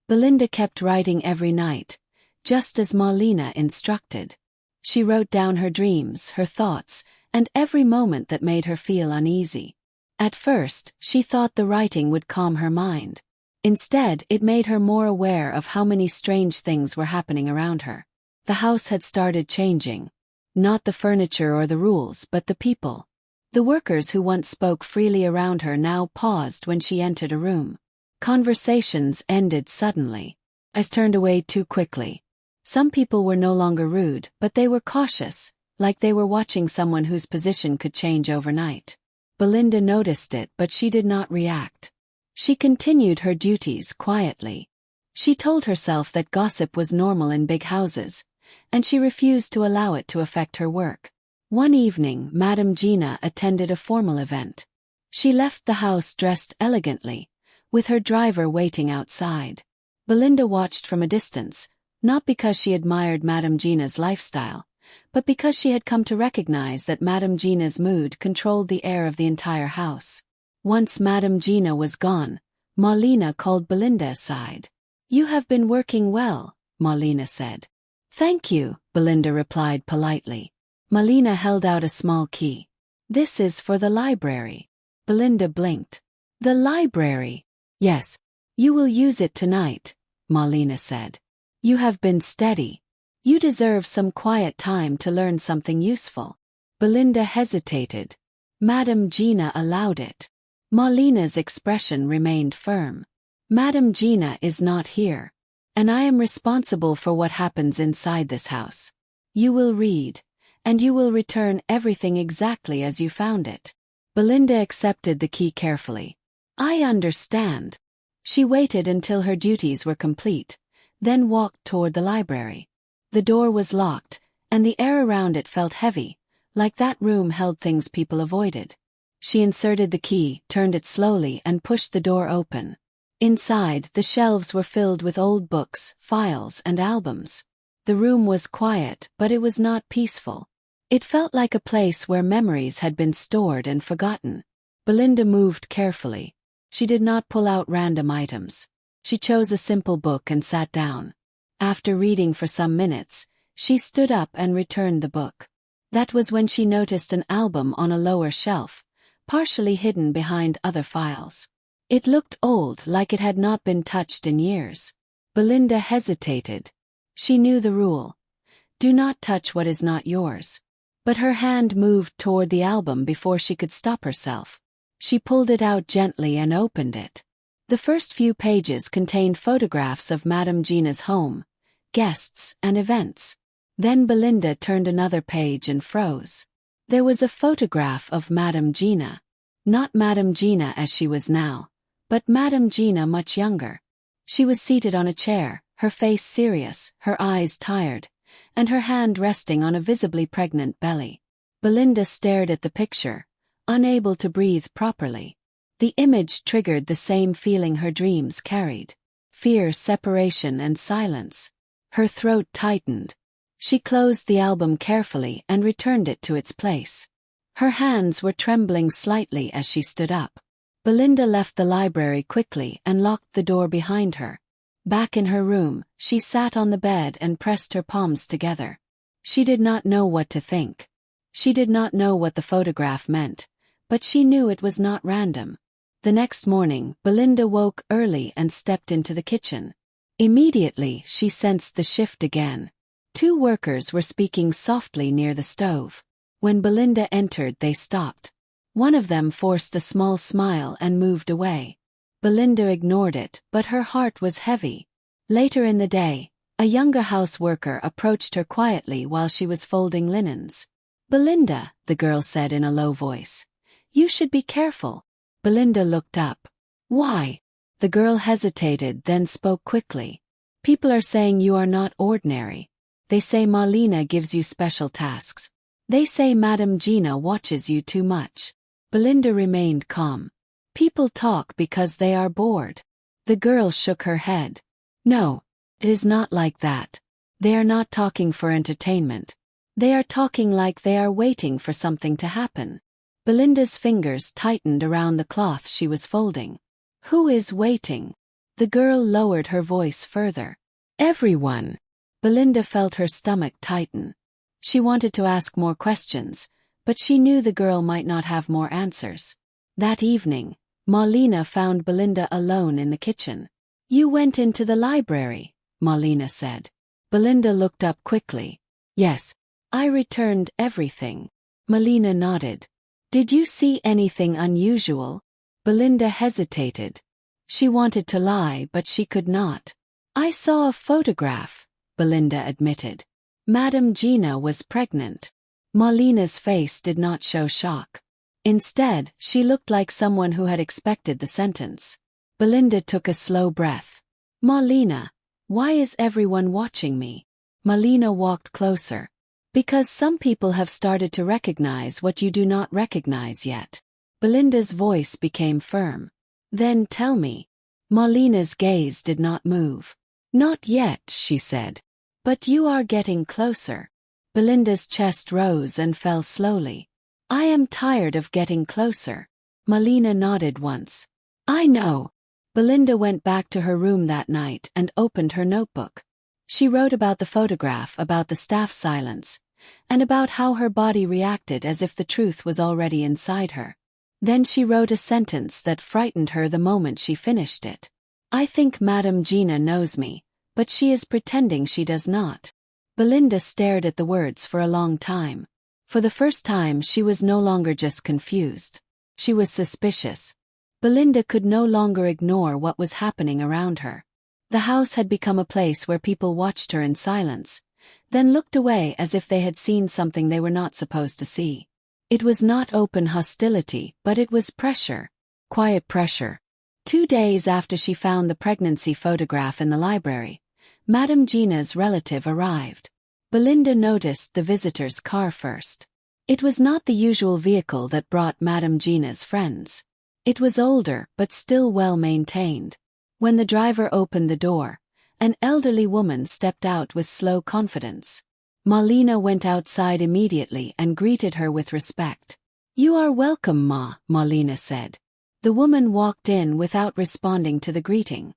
Belinda kept writing every night, just as Marlena instructed. She wrote down her dreams, her thoughts, and every moment that made her feel uneasy. At first, she thought the writing would calm her mind. Instead, it made her more aware of how many strange things were happening around her. The house had started changing. Not the furniture or the rules, but the people. The workers who once spoke freely around her now paused when she entered a room. Conversations ended suddenly. Eyes turned away too quickly. Some people were no longer rude, but they were cautious, like they were watching someone whose position could change overnight. Belinda noticed it, but she did not react. She continued her duties quietly. She told herself that gossip was normal in big houses, and she refused to allow it to affect her work. One evening, Madame Gina attended a formal event. She left the house dressed elegantly, with her driver waiting outside. Belinda watched from a distance, not because she admired Madame Gina's lifestyle, but because she had come to recognize that Madame Gina's mood controlled the air of the entire house. Once Madame Gina was gone, Marlena called Belinda aside. "You have been working well," Marlena said. "Thank you," Belinda replied politely. Marlena held out a small key. "This is for the library." Belinda blinked. "The library?" "Yes. You will use it tonight," Marlena said. "You have been steady. You deserve some quiet time to learn something useful." Belinda hesitated. Madame Gina allowed it. Marlena's expression remained firm. "Madame Gina is not here, and I am responsible for what happens inside this house. You will read, and you will return everything exactly as you found it." Belinda accepted the key carefully. "I understand." She waited until her duties were complete, then walked toward the library. The door was locked, and the air around it felt heavy, like that room held things people avoided. She inserted the key, turned it slowly, and pushed the door open. Inside, the shelves were filled with old books, files, and albums. The room was quiet, but it was not peaceful. It felt like a place where memories had been stored and forgotten. Belinda moved carefully. She did not pull out random items. She chose a simple book and sat down. After reading for some minutes, she stood up and returned the book. That was when she noticed an album on a lower shelf, partially hidden behind other files. It looked old, like it had not been touched in years. Belinda hesitated. She knew the rule. Do not touch what is not yours. But her hand moved toward the album before she could stop herself. She pulled it out gently and opened it. The first few pages contained photographs of Madame Gina's home, guests, and events. Then Belinda turned another page and froze. There was a photograph of Madame Gina. Not Madame Gina as she was now, but Madame Gina much younger. She was seated on a chair, her face serious, her eyes tired, and her hand resting on a visibly pregnant belly. Belinda stared at the picture, unable to breathe properly. The image triggered the same feeling her dreams carried: fear, separation, and silence. Her throat tightened. She closed the album carefully and returned it to its place. Her hands were trembling slightly as she stood up. Belinda left the library quickly and locked the door behind her. Back in her room, she sat on the bed and pressed her palms together. She did not know what to think. She did not know what the photograph meant, but she knew it was not random. The next morning, Belinda woke early and stepped into the kitchen. Immediately, she sensed the shift again. Two workers were speaking softly near the stove. When Belinda entered, they stopped. One of them forced a small smile and moved away. Belinda ignored it, but her heart was heavy. Later in the day, a younger house worker approached her quietly while she was folding linens. "Belinda," the girl said in a low voice, "you should be careful." Belinda looked up. "Why?" The girl hesitated, then spoke quickly. "People are saying you are not ordinary. They say Marlena gives you special tasks. They say Madame Gina watches you too much." Belinda remained calm. "People talk because they are bored." The girl shook her head. "No, it is not like that. They are not talking for entertainment. They are talking like they are waiting for something to happen." Belinda's fingers tightened around the cloth she was folding. "Who is waiting?" The girl lowered her voice further. "Everyone." Belinda felt her stomach tighten. She wanted to ask more questions, but she knew the girl might not have more answers. That evening, Marlena found Belinda alone in the kitchen. You went into the library, Marlena said. Belinda looked up quickly. Yes, I returned everything. Marlena nodded. Did you see anything unusual? Belinda hesitated. She wanted to lie, but she could not. I saw a photograph, Belinda admitted. Madame Gina was pregnant. Marlena's face did not show shock. Instead, she looked like someone who had expected the sentence. Belinda took a slow breath. Marlena, why is everyone watching me? Marlena walked closer. Because some people have started to recognize what you do not recognize yet. Belinda's voice became firm. Then tell me. Marlena's gaze did not move. Not yet, she said. But you are getting closer. Belinda's chest rose and fell slowly. I am tired of getting closer. Marlena nodded once. I know. Belinda went back to her room that night and opened her notebook. She wrote about the photograph, about the staff's silence, and about how her body reacted as if the truth was already inside her. Then she wrote a sentence that frightened her the moment she finished it. I think Madame Gina knows me, but she is pretending she does not. Belinda stared at the words for a long time. For the first time, she was no longer just confused. She was suspicious. Belinda could no longer ignore what was happening around her. The house had become a place where people watched her in silence, then looked away as if they had seen something they were not supposed to see. It was not open hostility, but it was pressure. Quiet pressure. 2 days after she found the pregnancy photograph in the library, Madame Gina's relative arrived. Belinda noticed the visitor's car first. It was not the usual vehicle that brought Madame Gina's friends. It was older, but still well maintained. When the driver opened the door, an elderly woman stepped out with slow confidence. Marlena went outside immediately and greeted her with respect. You are welcome, Ma, Marlena said. The woman walked in without responding to the greeting.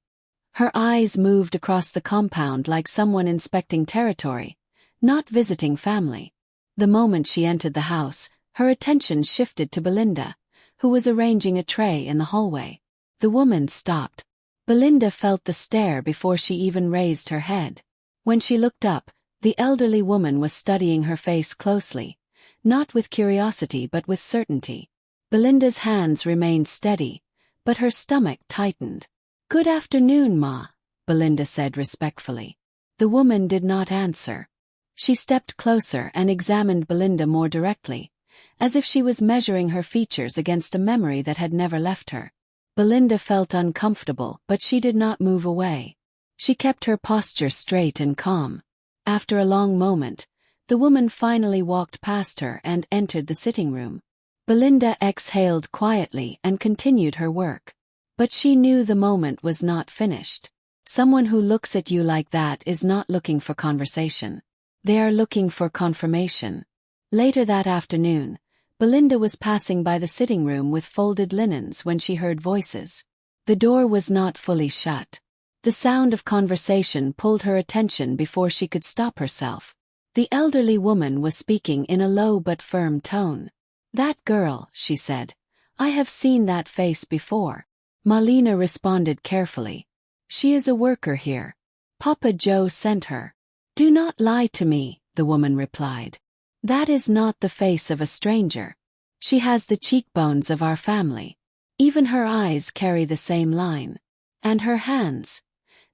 Her eyes moved across the compound like someone inspecting territory, not visiting family. The moment she entered the house, her attention shifted to Belinda, who was arranging a tray in the hallway. The woman stopped. Belinda felt the stare before she even raised her head. When she looked up, the elderly woman was studying her face closely, not with curiosity but with certainty. Belinda's hands remained steady, but her stomach tightened. Good afternoon, Ma, Belinda said respectfully. The woman did not answer. She stepped closer and examined Belinda more directly, as if she was measuring her features against a memory that had never left her. Belinda felt uncomfortable, but she did not move away. She kept her posture straight and calm. After a long moment, the woman finally walked past her and entered the sitting room. Belinda exhaled quietly and continued her work. But she knew the moment was not finished. Someone who looks at you like that is not looking for conversation. They are looking for confirmation. Later that afternoon, Belinda was passing by the sitting room with folded linens when she heard voices. The door was not fully shut. The sound of conversation pulled her attention before she could stop herself. The elderly woman was speaking in a low but firm tone. That girl, she said. I have seen that face before. Marlena responded carefully. She is a worker here. Papa Joe sent her. Do not lie to me, the woman replied. That is not the face of a stranger. She has the cheekbones of our family. Even her eyes carry the same line. And her hands.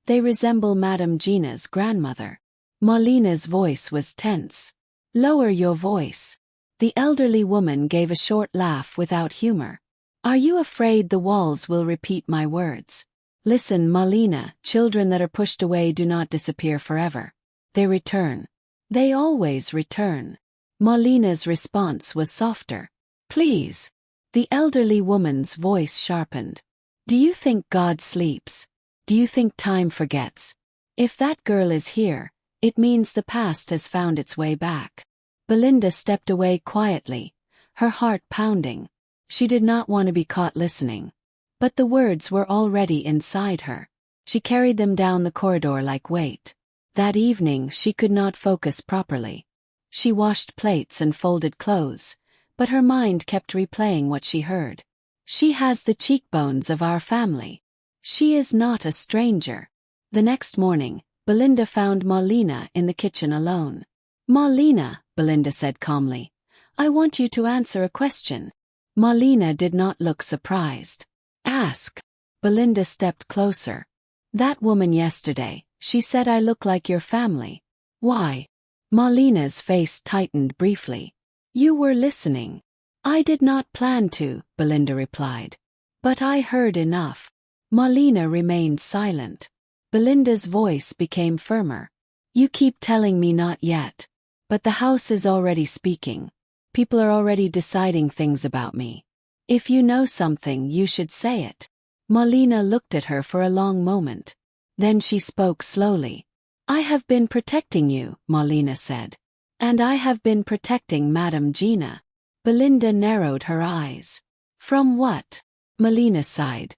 They resemble Madame Gina's grandmother. Marlena's voice was tense. Lower your voice. The elderly woman gave a short laugh without humor. Are you afraid the walls will repeat my words? Listen, Marlena, children that are pushed away do not disappear forever. They return. They always return. Marlena's response was softer. Please. The elderly woman's voice sharpened. Do you think God sleeps? Do you think time forgets? If that girl is here, it means the past has found its way back. Belinda stepped away quietly, her heart pounding. She did not want to be caught listening. But the words were already inside her. She carried them down the corridor like weight. That evening she could not focus properly. She washed plates and folded clothes, but her mind kept replaying what she heard. She has the cheekbones of our family. She is not a stranger. The next morning, Belinda found Marlena in the kitchen alone. Marlena, Belinda said calmly, I want you to answer a question. Marlena did not look surprised. Ask. Belinda stepped closer. That woman yesterday, she said I look like your family. Why? Marlena's face tightened briefly. You were listening. I did not plan to, Belinda replied. But I heard enough. Marlena remained silent. Belinda's voice became firmer. You keep telling me not yet. But the house is already speaking. People are already deciding things about me. If you know something, you should say it. Marlena looked at her for a long moment. Then she spoke slowly. I have been protecting you, Marlena said. And I have been protecting Madame Gina. Belinda narrowed her eyes. From what? Marlena sighed.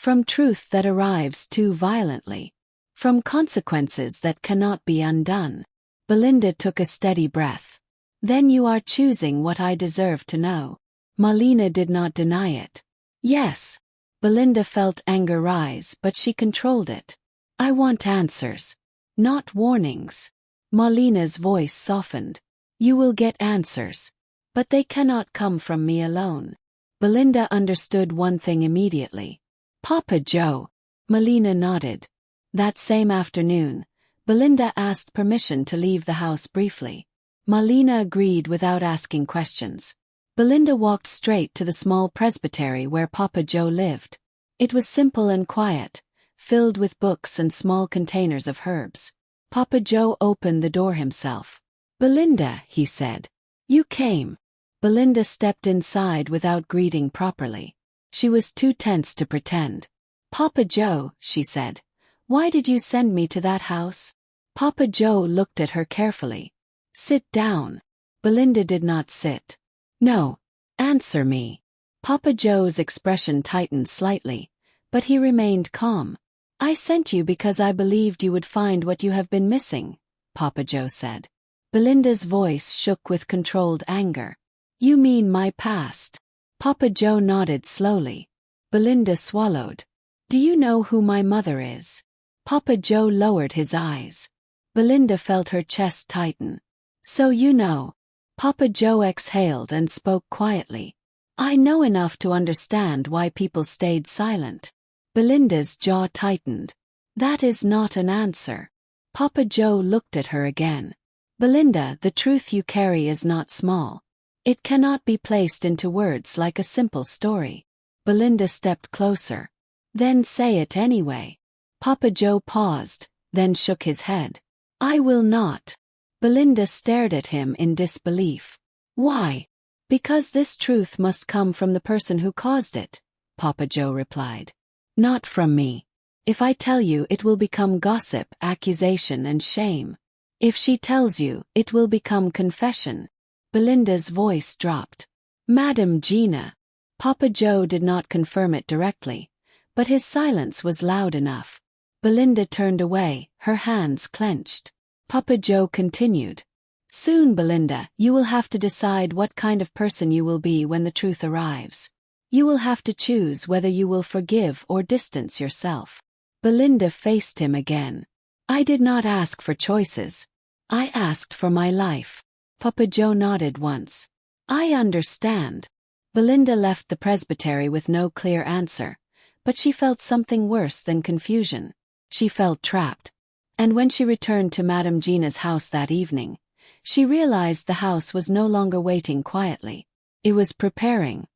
From truth that arrives too violently. From consequences that cannot be undone. Belinda took a steady breath. Then you are choosing what I deserve to know. Marlena did not deny it. Yes. Belinda felt anger rise, but she controlled it. I want answers. Not warnings. Marlena's voice softened. You will get answers. But they cannot come from me alone. Belinda understood one thing immediately. Papa Joe. Marlena nodded. That same afternoon, Belinda asked permission to leave the house briefly. Marlena agreed without asking questions. Belinda walked straight to the small presbytery where Papa Joe lived. It was simple and quiet, filled with books and small containers of herbs. Papa Joe opened the door himself. Belinda, he said. You came. Belinda stepped inside without greeting properly. She was too tense to pretend. Papa Joe, she said. Why did you send me to that house? Papa Joe looked at her carefully. Sit down. Belinda did not sit. No. Answer me. Papa Joe's expression tightened slightly, but he remained calm. I sent you because I believed you would find what you have been missing, Papa Joe said. Belinda's voice shook with controlled anger. You mean my past? Papa Joe nodded slowly. Belinda swallowed. Do you know who my mother is? Papa Joe lowered his eyes. Belinda felt her chest tighten. So you know. Papa Joe exhaled and spoke quietly. I know enough to understand why people stayed silent. Belinda's jaw tightened. That is not an answer. Papa Joe looked at her again. Belinda, the truth you carry is not small. It cannot be placed into words like a simple story. Belinda stepped closer. Then say it anyway. Papa Joe paused, then shook his head. I will not. Belinda stared at him in disbelief. Why? Because this truth must come from the person who caused it, Papa Joe replied. Not from me. If I tell you, it will become gossip, accusation, and shame. If she tells you, it will become confession. Belinda's voice dropped. Madame Gina. Papa Joe did not confirm it directly, but his silence was loud enough. Belinda turned away, her hands clenched. Papa Joe continued. Soon, Belinda, you will have to decide what kind of person you will be when the truth arrives. You will have to choose whether you will forgive or distance yourself. Belinda faced him again. I did not ask for choices. I asked for my life. Papa Joe nodded once. I understand. Belinda left the presbytery with no clear answer, but she felt something worse than confusion. She felt trapped. And when she returned to Madame Gina's house that evening, she realized the house was no longer waiting quietly. It was preparing.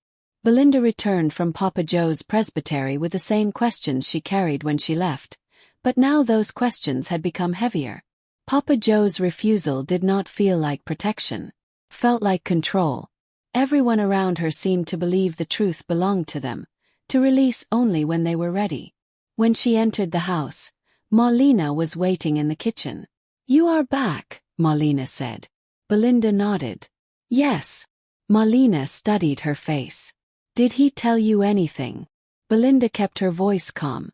Belinda returned from Papa Joe's presbytery with the same questions she carried when she left, but now those questions had become heavier. Papa Joe's refusal did not feel like protection. Felt like control. Everyone around her seemed to believe the truth belonged to them, to release only when they were ready. When she entered the house, Marlena was waiting in the kitchen. You are back, Marlena said. Belinda nodded. Yes. Marlena studied her face. Did he tell you anything? Belinda kept her voice calm.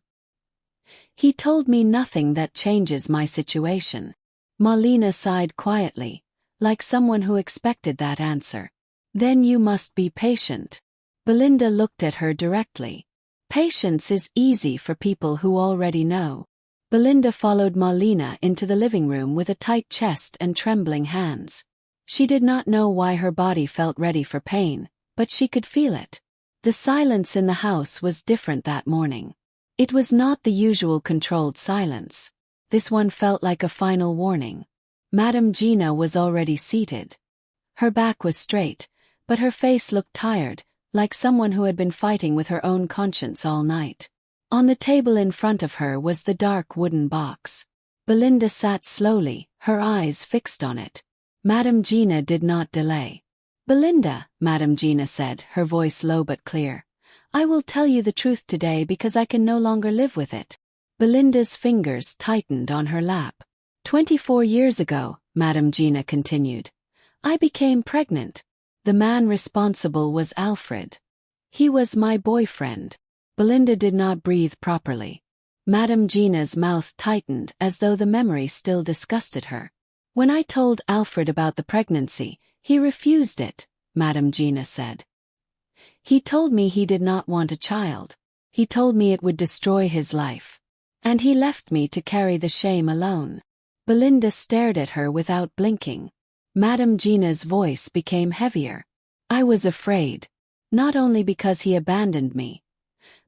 He told me nothing that changes my situation. Marlena sighed quietly, like someone who expected that answer. Then you must be patient. Belinda looked at her directly. Patience is easy for people who already know. Belinda followed Marlena into the living room with a tight chest and trembling hands. She did not know why her body felt ready for pain, but she could feel it. The silence in the house was different that morning. It was not the usual controlled silence. This one felt like a final warning. Madame Gina was already seated. Her back was straight, but her face looked tired, like someone who had been fighting with her own conscience all night. On the table in front of her was the dark wooden box. Belinda sat slowly, her eyes fixed on it. Madame Gina did not delay. "Belinda," Madame Gina said, her voice low but clear, "I will tell you the truth today because I can no longer live with it." Belinda's fingers tightened on her lap. 24 years ago, Madame Gina continued, I became pregnant. The man responsible was Alfred. He was my boyfriend. Belinda did not breathe properly. Madame Gina's mouth tightened as though the memory still disgusted her. "When I told Alfred about the pregnancy, he refused it," Madame Gina said. "He told me he did not want a child. He told me it would destroy his life. And he left me to carry the shame alone." Belinda stared at her without blinking. Madame Gina's voice became heavier. "I was afraid. Not only because he abandoned me,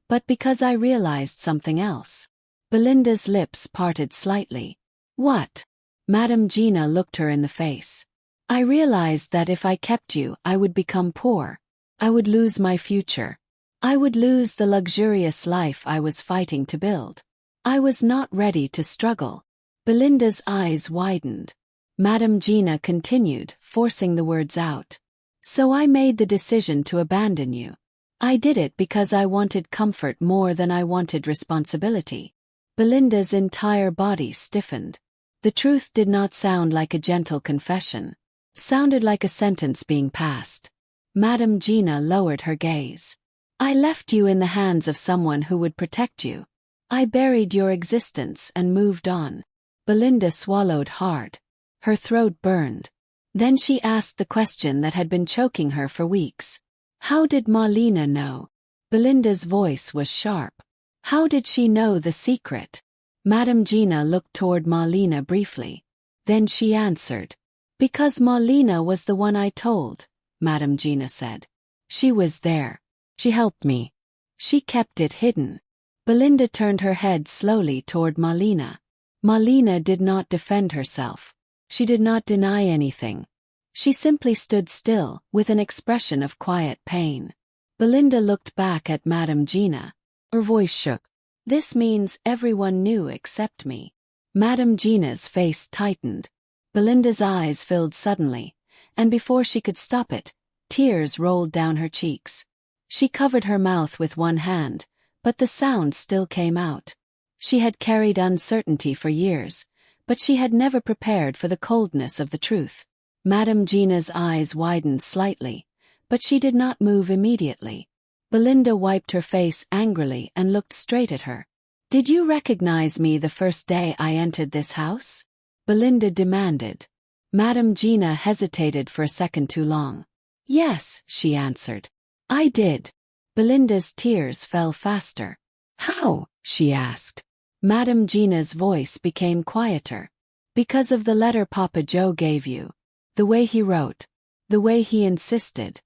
but because I realized something else." Belinda's lips parted slightly. "What?" Madame Gina looked her in the face. "I realized that if I kept you, I would become poor. I would lose my future. I would lose the luxurious life I was fighting to build. I was not ready to struggle." Belinda's eyes widened. Madame Gina continued, forcing the words out. "So I made the decision to abandon you. I did it because I wanted comfort more than I wanted responsibility." Belinda's entire body stiffened. The truth did not sound like a gentle confession. It sounded like a sentence being passed. Madame Gina lowered her gaze. "I left you in the hands of someone who would protect you. I buried your existence and moved on." Belinda swallowed hard. Her throat burned. Then she asked the question that had been choking her for weeks. "How did Marlena know?" Belinda's voice was sharp. How did she know the secret? Madame Gina looked toward Marlena briefly. Then she answered. "Because Marlena was the one I told," Madame Gina said. "She was there. She helped me. She kept it hidden." Belinda turned her head slowly toward Marlena. Marlena did not defend herself. She did not deny anything. She simply stood still, with an expression of quiet pain. Belinda looked back at Madame Gina. Her voice shook. "This means everyone knew except me." Madame Gina's face tightened. Belinda's eyes filled suddenly, and before she could stop it, tears rolled down her cheeks. She covered her mouth with one hand, but the sound still came out. She had carried uncertainty for years, but she had never prepared for the coldness of the truth. Madame Gina's eyes widened slightly, but she did not move immediately. Belinda wiped her face angrily and looked straight at her. "Did you recognize me the first day I entered this house?" Belinda demanded. Madame Gina hesitated for a second too long. "Yes," she answered. "I did." Belinda's tears fell faster. "How?" she asked. Madame Gina's voice became quieter. "Because of the letter Papa Joe gave you. The way he wrote. The way he insisted.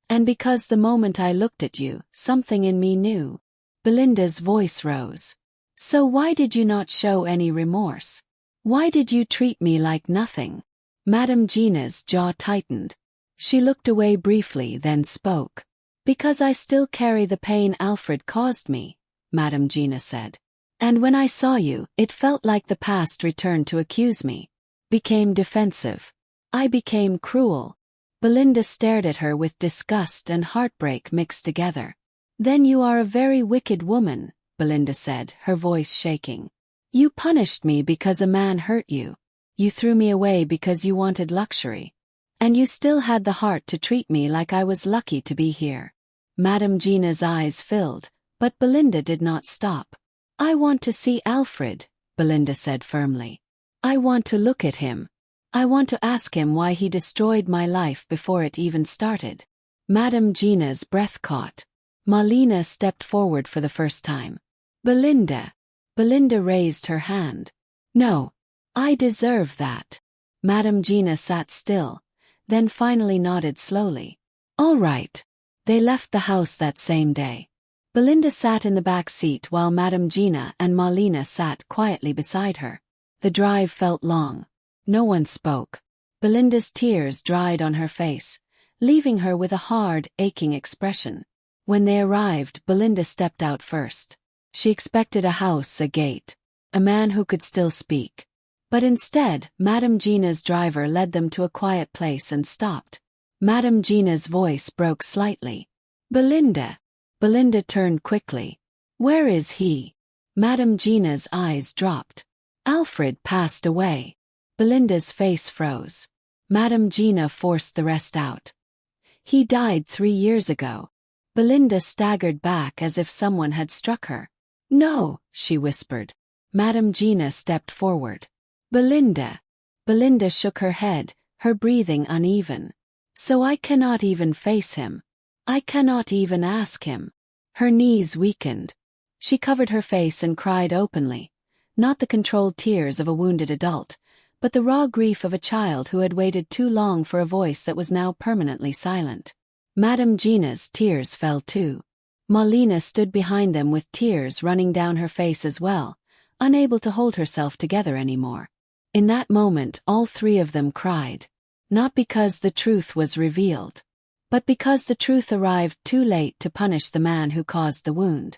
And because the moment I looked at you, something in me knew." Belinda's voice rose. "So why did you not show any remorse? Why did you treat me like nothing?" Madame Gina's jaw tightened. She looked away briefly, then spoke. "Because I still carry the pain Alfred caused me," Madame Gina said. "And when I saw you, it felt like the past returned to accuse me. Became defensive. I became cruel." Belinda stared at her with disgust and heartbreak mixed together. "Then you are a very wicked woman," Belinda said, her voice shaking. "You punished me because a man hurt you. You threw me away because you wanted luxury. And you still had the heart to treat me like I was lucky to be here." Madame Gina's eyes filled, but Belinda did not stop. "I want to see Alfred," Belinda said firmly. "I want to look at him. I want to ask him why he destroyed my life before it even started." Madame Gina's breath caught. Marlena stepped forward for the first time. Belinda. Belinda raised her hand. No. I deserve that. Madame Gina sat still, then finally nodded slowly. All right. They left the house that same day. Belinda sat in the back seat while Madame Gina and Marlena sat quietly beside her. The drive felt long. No one spoke. Belinda's tears dried on her face, leaving her with a hard, aching expression. When they arrived, Belinda stepped out first. She expected a house, a gate, a man who could still speak. But instead, Madame Gina's driver led them to a quiet place and stopped. Madame Gina's voice broke slightly. Belinda. Belinda turned quickly. Where is he? Madame Gina's eyes dropped. Alfred passed away. Belinda's face froze. Madame Gina forced the rest out. He died 3 years ago. Belinda staggered back as if someone had struck her. No, she whispered. Madame Gina stepped forward. Belinda. Belinda shook her head, her breathing uneven. So I cannot even face him. I cannot even ask him. Her knees weakened. She covered her face and cried openly. Not the controlled tears of a wounded adult, but the raw grief of a child who had waited too long for a voice that was now permanently silent. Madame Gina's tears fell too. Marlena stood behind them with tears running down her face as well, unable to hold herself together anymore. In that moment, all 3 of them cried. Not because the truth was revealed, but because the truth arrived too late to punish the man who caused the wound.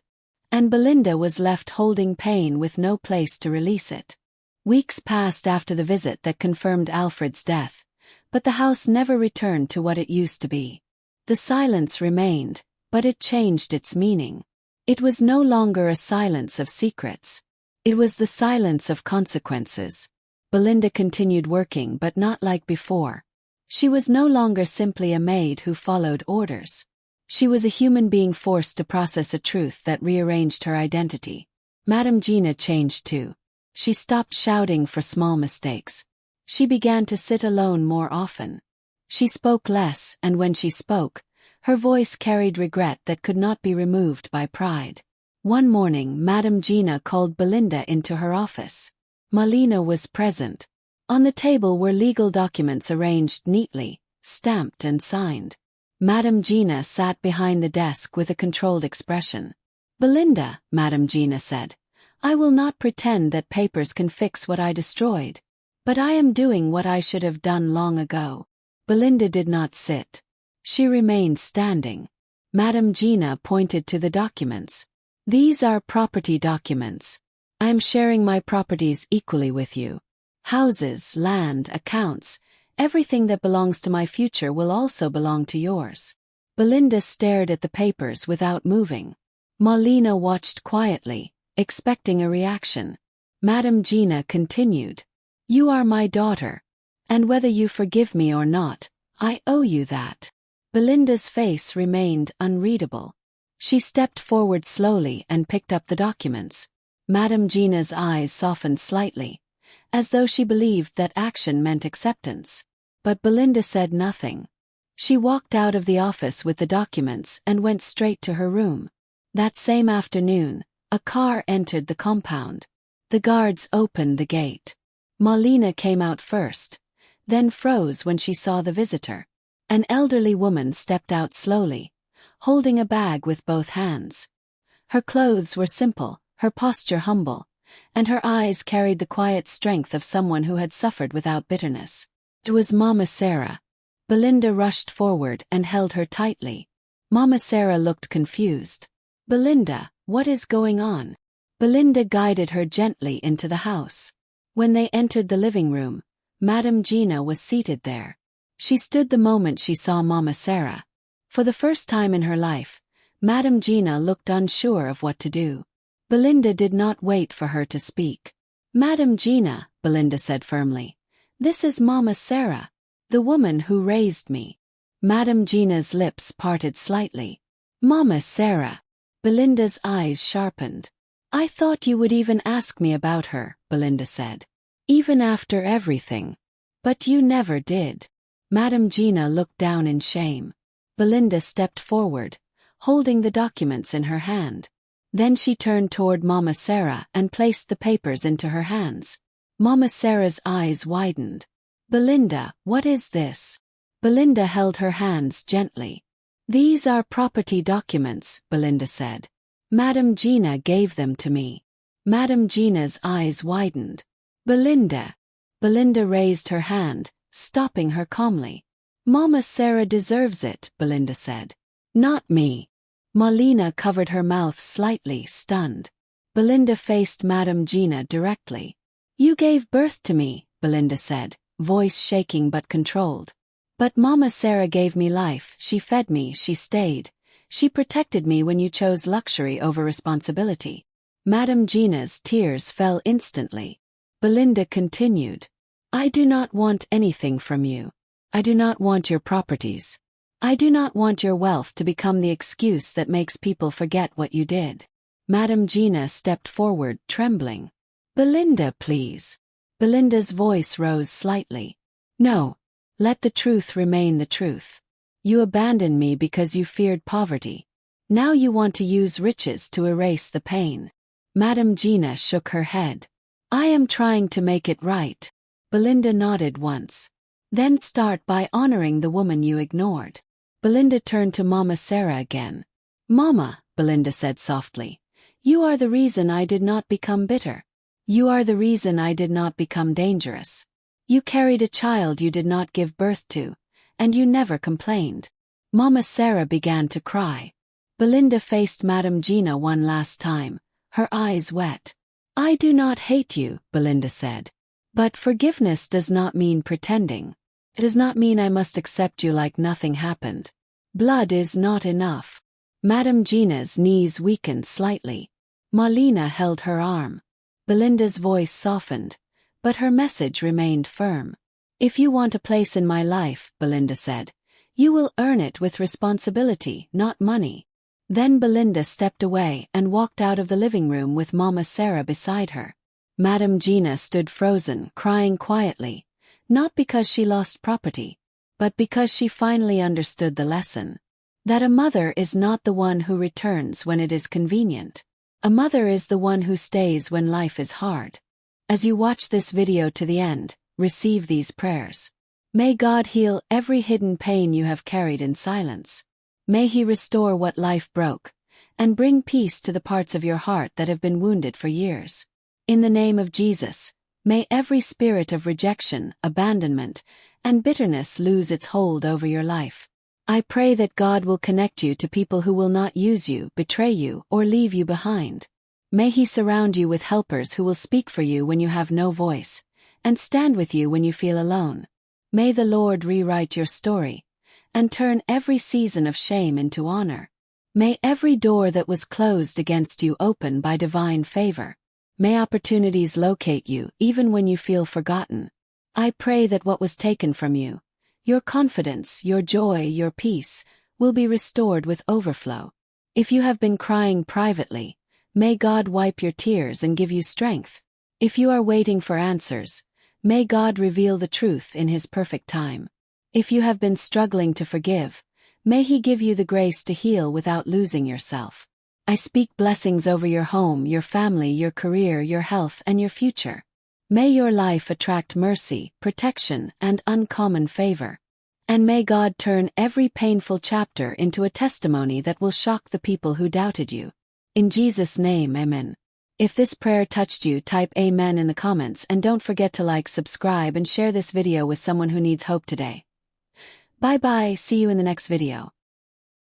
And Belinda was left holding pain with no place to release it. Weeks passed after the visit that confirmed Alfred's death, but the house never returned to what it used to be. The silence remained, but it changed its meaning. It was no longer a silence of secrets. It was the silence of consequences. Belinda continued working, but not like before. She was no longer simply a maid who followed orders. She was a human being forced to process a truth that rearranged her identity. Madame Gina changed too. She stopped shouting for small mistakes. She began to sit alone more often. She spoke less, and when she spoke, her voice carried regret that could not be removed by pride. One morning, Madame Gina called Belinda into her office. Marlena was present. On the table were legal documents arranged neatly, stamped and signed. Madame Gina sat behind the desk with a controlled expression. Belinda, Madame Gina said, I will not pretend that papers can fix what I destroyed. But I am doing what I should have done long ago. Belinda did not sit. She remained standing. Madame Gina pointed to the documents. These are property documents. I am sharing my properties equally with you. Houses, land, accounts, everything that belongs to my future will also belong to yours. Belinda stared at the papers without moving. Marlena watched quietly, expecting a reaction. Madame Gina continued. You are my daughter. And whether you forgive me or not, I owe you that. Belinda's face remained unreadable. She stepped forward slowly and picked up the documents. Madame Gina's eyes softened slightly, as though she believed that action meant acceptance. But Belinda said nothing. She walked out of the office with the documents and went straight to her room. That same afternoon, a car entered the compound. The guards opened the gate. Marlena came out first, then froze when she saw the visitor. An elderly woman stepped out slowly, holding a bag with both hands. Her clothes were simple, her posture humble, and her eyes carried the quiet strength of someone who had suffered without bitterness. It was Mama Sarah. Belinda rushed forward and held her tightly. Mama Sarah looked confused. Belinda, what is going on? Belinda guided her gently into the house. When they entered the living room, Madame Gina was seated there. She stood the moment she saw Mama Sarah. For the first time in her life, Madame Gina looked unsure of what to do. Belinda did not wait for her to speak. Madame Gina, Belinda said firmly, this is Mama Sarah, the woman who raised me. Madame Gina's lips parted slightly. Mama Sarah. Belinda's eyes sharpened. I thought you would even ask me about her, Belinda said. Even after everything. But you never did. Madame Gina looked down in shame. Belinda stepped forward, holding the documents in her hand. Then she turned toward Mama Sarah and placed the papers into her hands. Mama Sarah's eyes widened. "Belinda, what is this?" Belinda held her hands gently. "These are property documents," Belinda said. "Madam Gina gave them to me." Madam Gina's eyes widened. "Belinda." Belinda raised her hand, stopping her calmly. "Mama Sarah deserves it," Belinda said. "Not me." Marlena covered her mouth slightly, stunned. Belinda faced Madam Gina directly. "You gave birth to me," Belinda said, voice shaking but controlled. "But Mama Sarah gave me life, she fed me, she stayed. She protected me when you chose luxury over responsibility." Madam Gina's tears fell instantly. Belinda continued. "I do not want anything from you. I do not want your properties. I do not want your wealth to become the excuse that makes people forget what you did." Madam Gina stepped forward, trembling. "Belinda, please." Belinda's voice rose slightly. "No. Let the truth remain the truth. You abandoned me because you feared poverty. Now you want to use riches to erase the pain." Madam Gina shook her head. "I am trying to make it right." Belinda nodded once. "Then start by honoring the woman you ignored." Belinda turned to Mama Sarah again. "Mama," Belinda said softly, "you are the reason I did not become bitter. You are the reason I did not become dangerous. You carried a child you did not give birth to, and you never complained." Mama Sarah began to cry. Belinda faced Madam Gina one last time, her eyes wet. "I do not hate you," Belinda said. "But forgiveness does not mean pretending. It does not mean I must accept you like nothing happened. Blood is not enough." Madam Gina's knees weakened slightly. Marlena held her arm. Belinda's voice softened, but her message remained firm. "If you want a place in my life," Belinda said, "you will earn it with responsibility, not money." Then Belinda stepped away and walked out of the living room with Mama Sarah beside her. Madam Gina stood frozen, crying quietly, not because she lost property, but because she finally understood the lesson. That a mother is not the one who returns when it is convenient. A mother is the one who stays when life is hard. As you watch this video to the end, receive these prayers. May God heal every hidden pain you have carried in silence. May He restore what life broke, and bring peace to the parts of your heart that have been wounded for years. In the name of Jesus, may every spirit of rejection, abandonment, and bitterness lose its hold over your life. I pray that God will connect you to people who will not use you, betray you, or leave you behind. May He surround you with helpers who will speak for you when you have no voice, and stand with you when you feel alone. May the Lord rewrite your story, and turn every season of shame into honor. May every door that was closed against you open by divine favor. May opportunities locate you even when you feel forgotten. I pray that what was taken from you, your confidence, your joy, your peace, will be restored with overflow. If you have been crying privately, may God wipe your tears and give you strength. If you are waiting for answers, may God reveal the truth in His perfect time. If you have been struggling to forgive, may He give you the grace to heal without losing yourself. I speak blessings over your home, your family, your career, your health, and your future. May your life attract mercy, protection, and uncommon favor. And may God turn every painful chapter into a testimony that will shock the people who doubted you. In Jesus' name, amen. If this prayer touched you, type amen in the comments, and don't forget to like, subscribe, and share this video with someone who needs hope today. Bye bye, see you in the next video.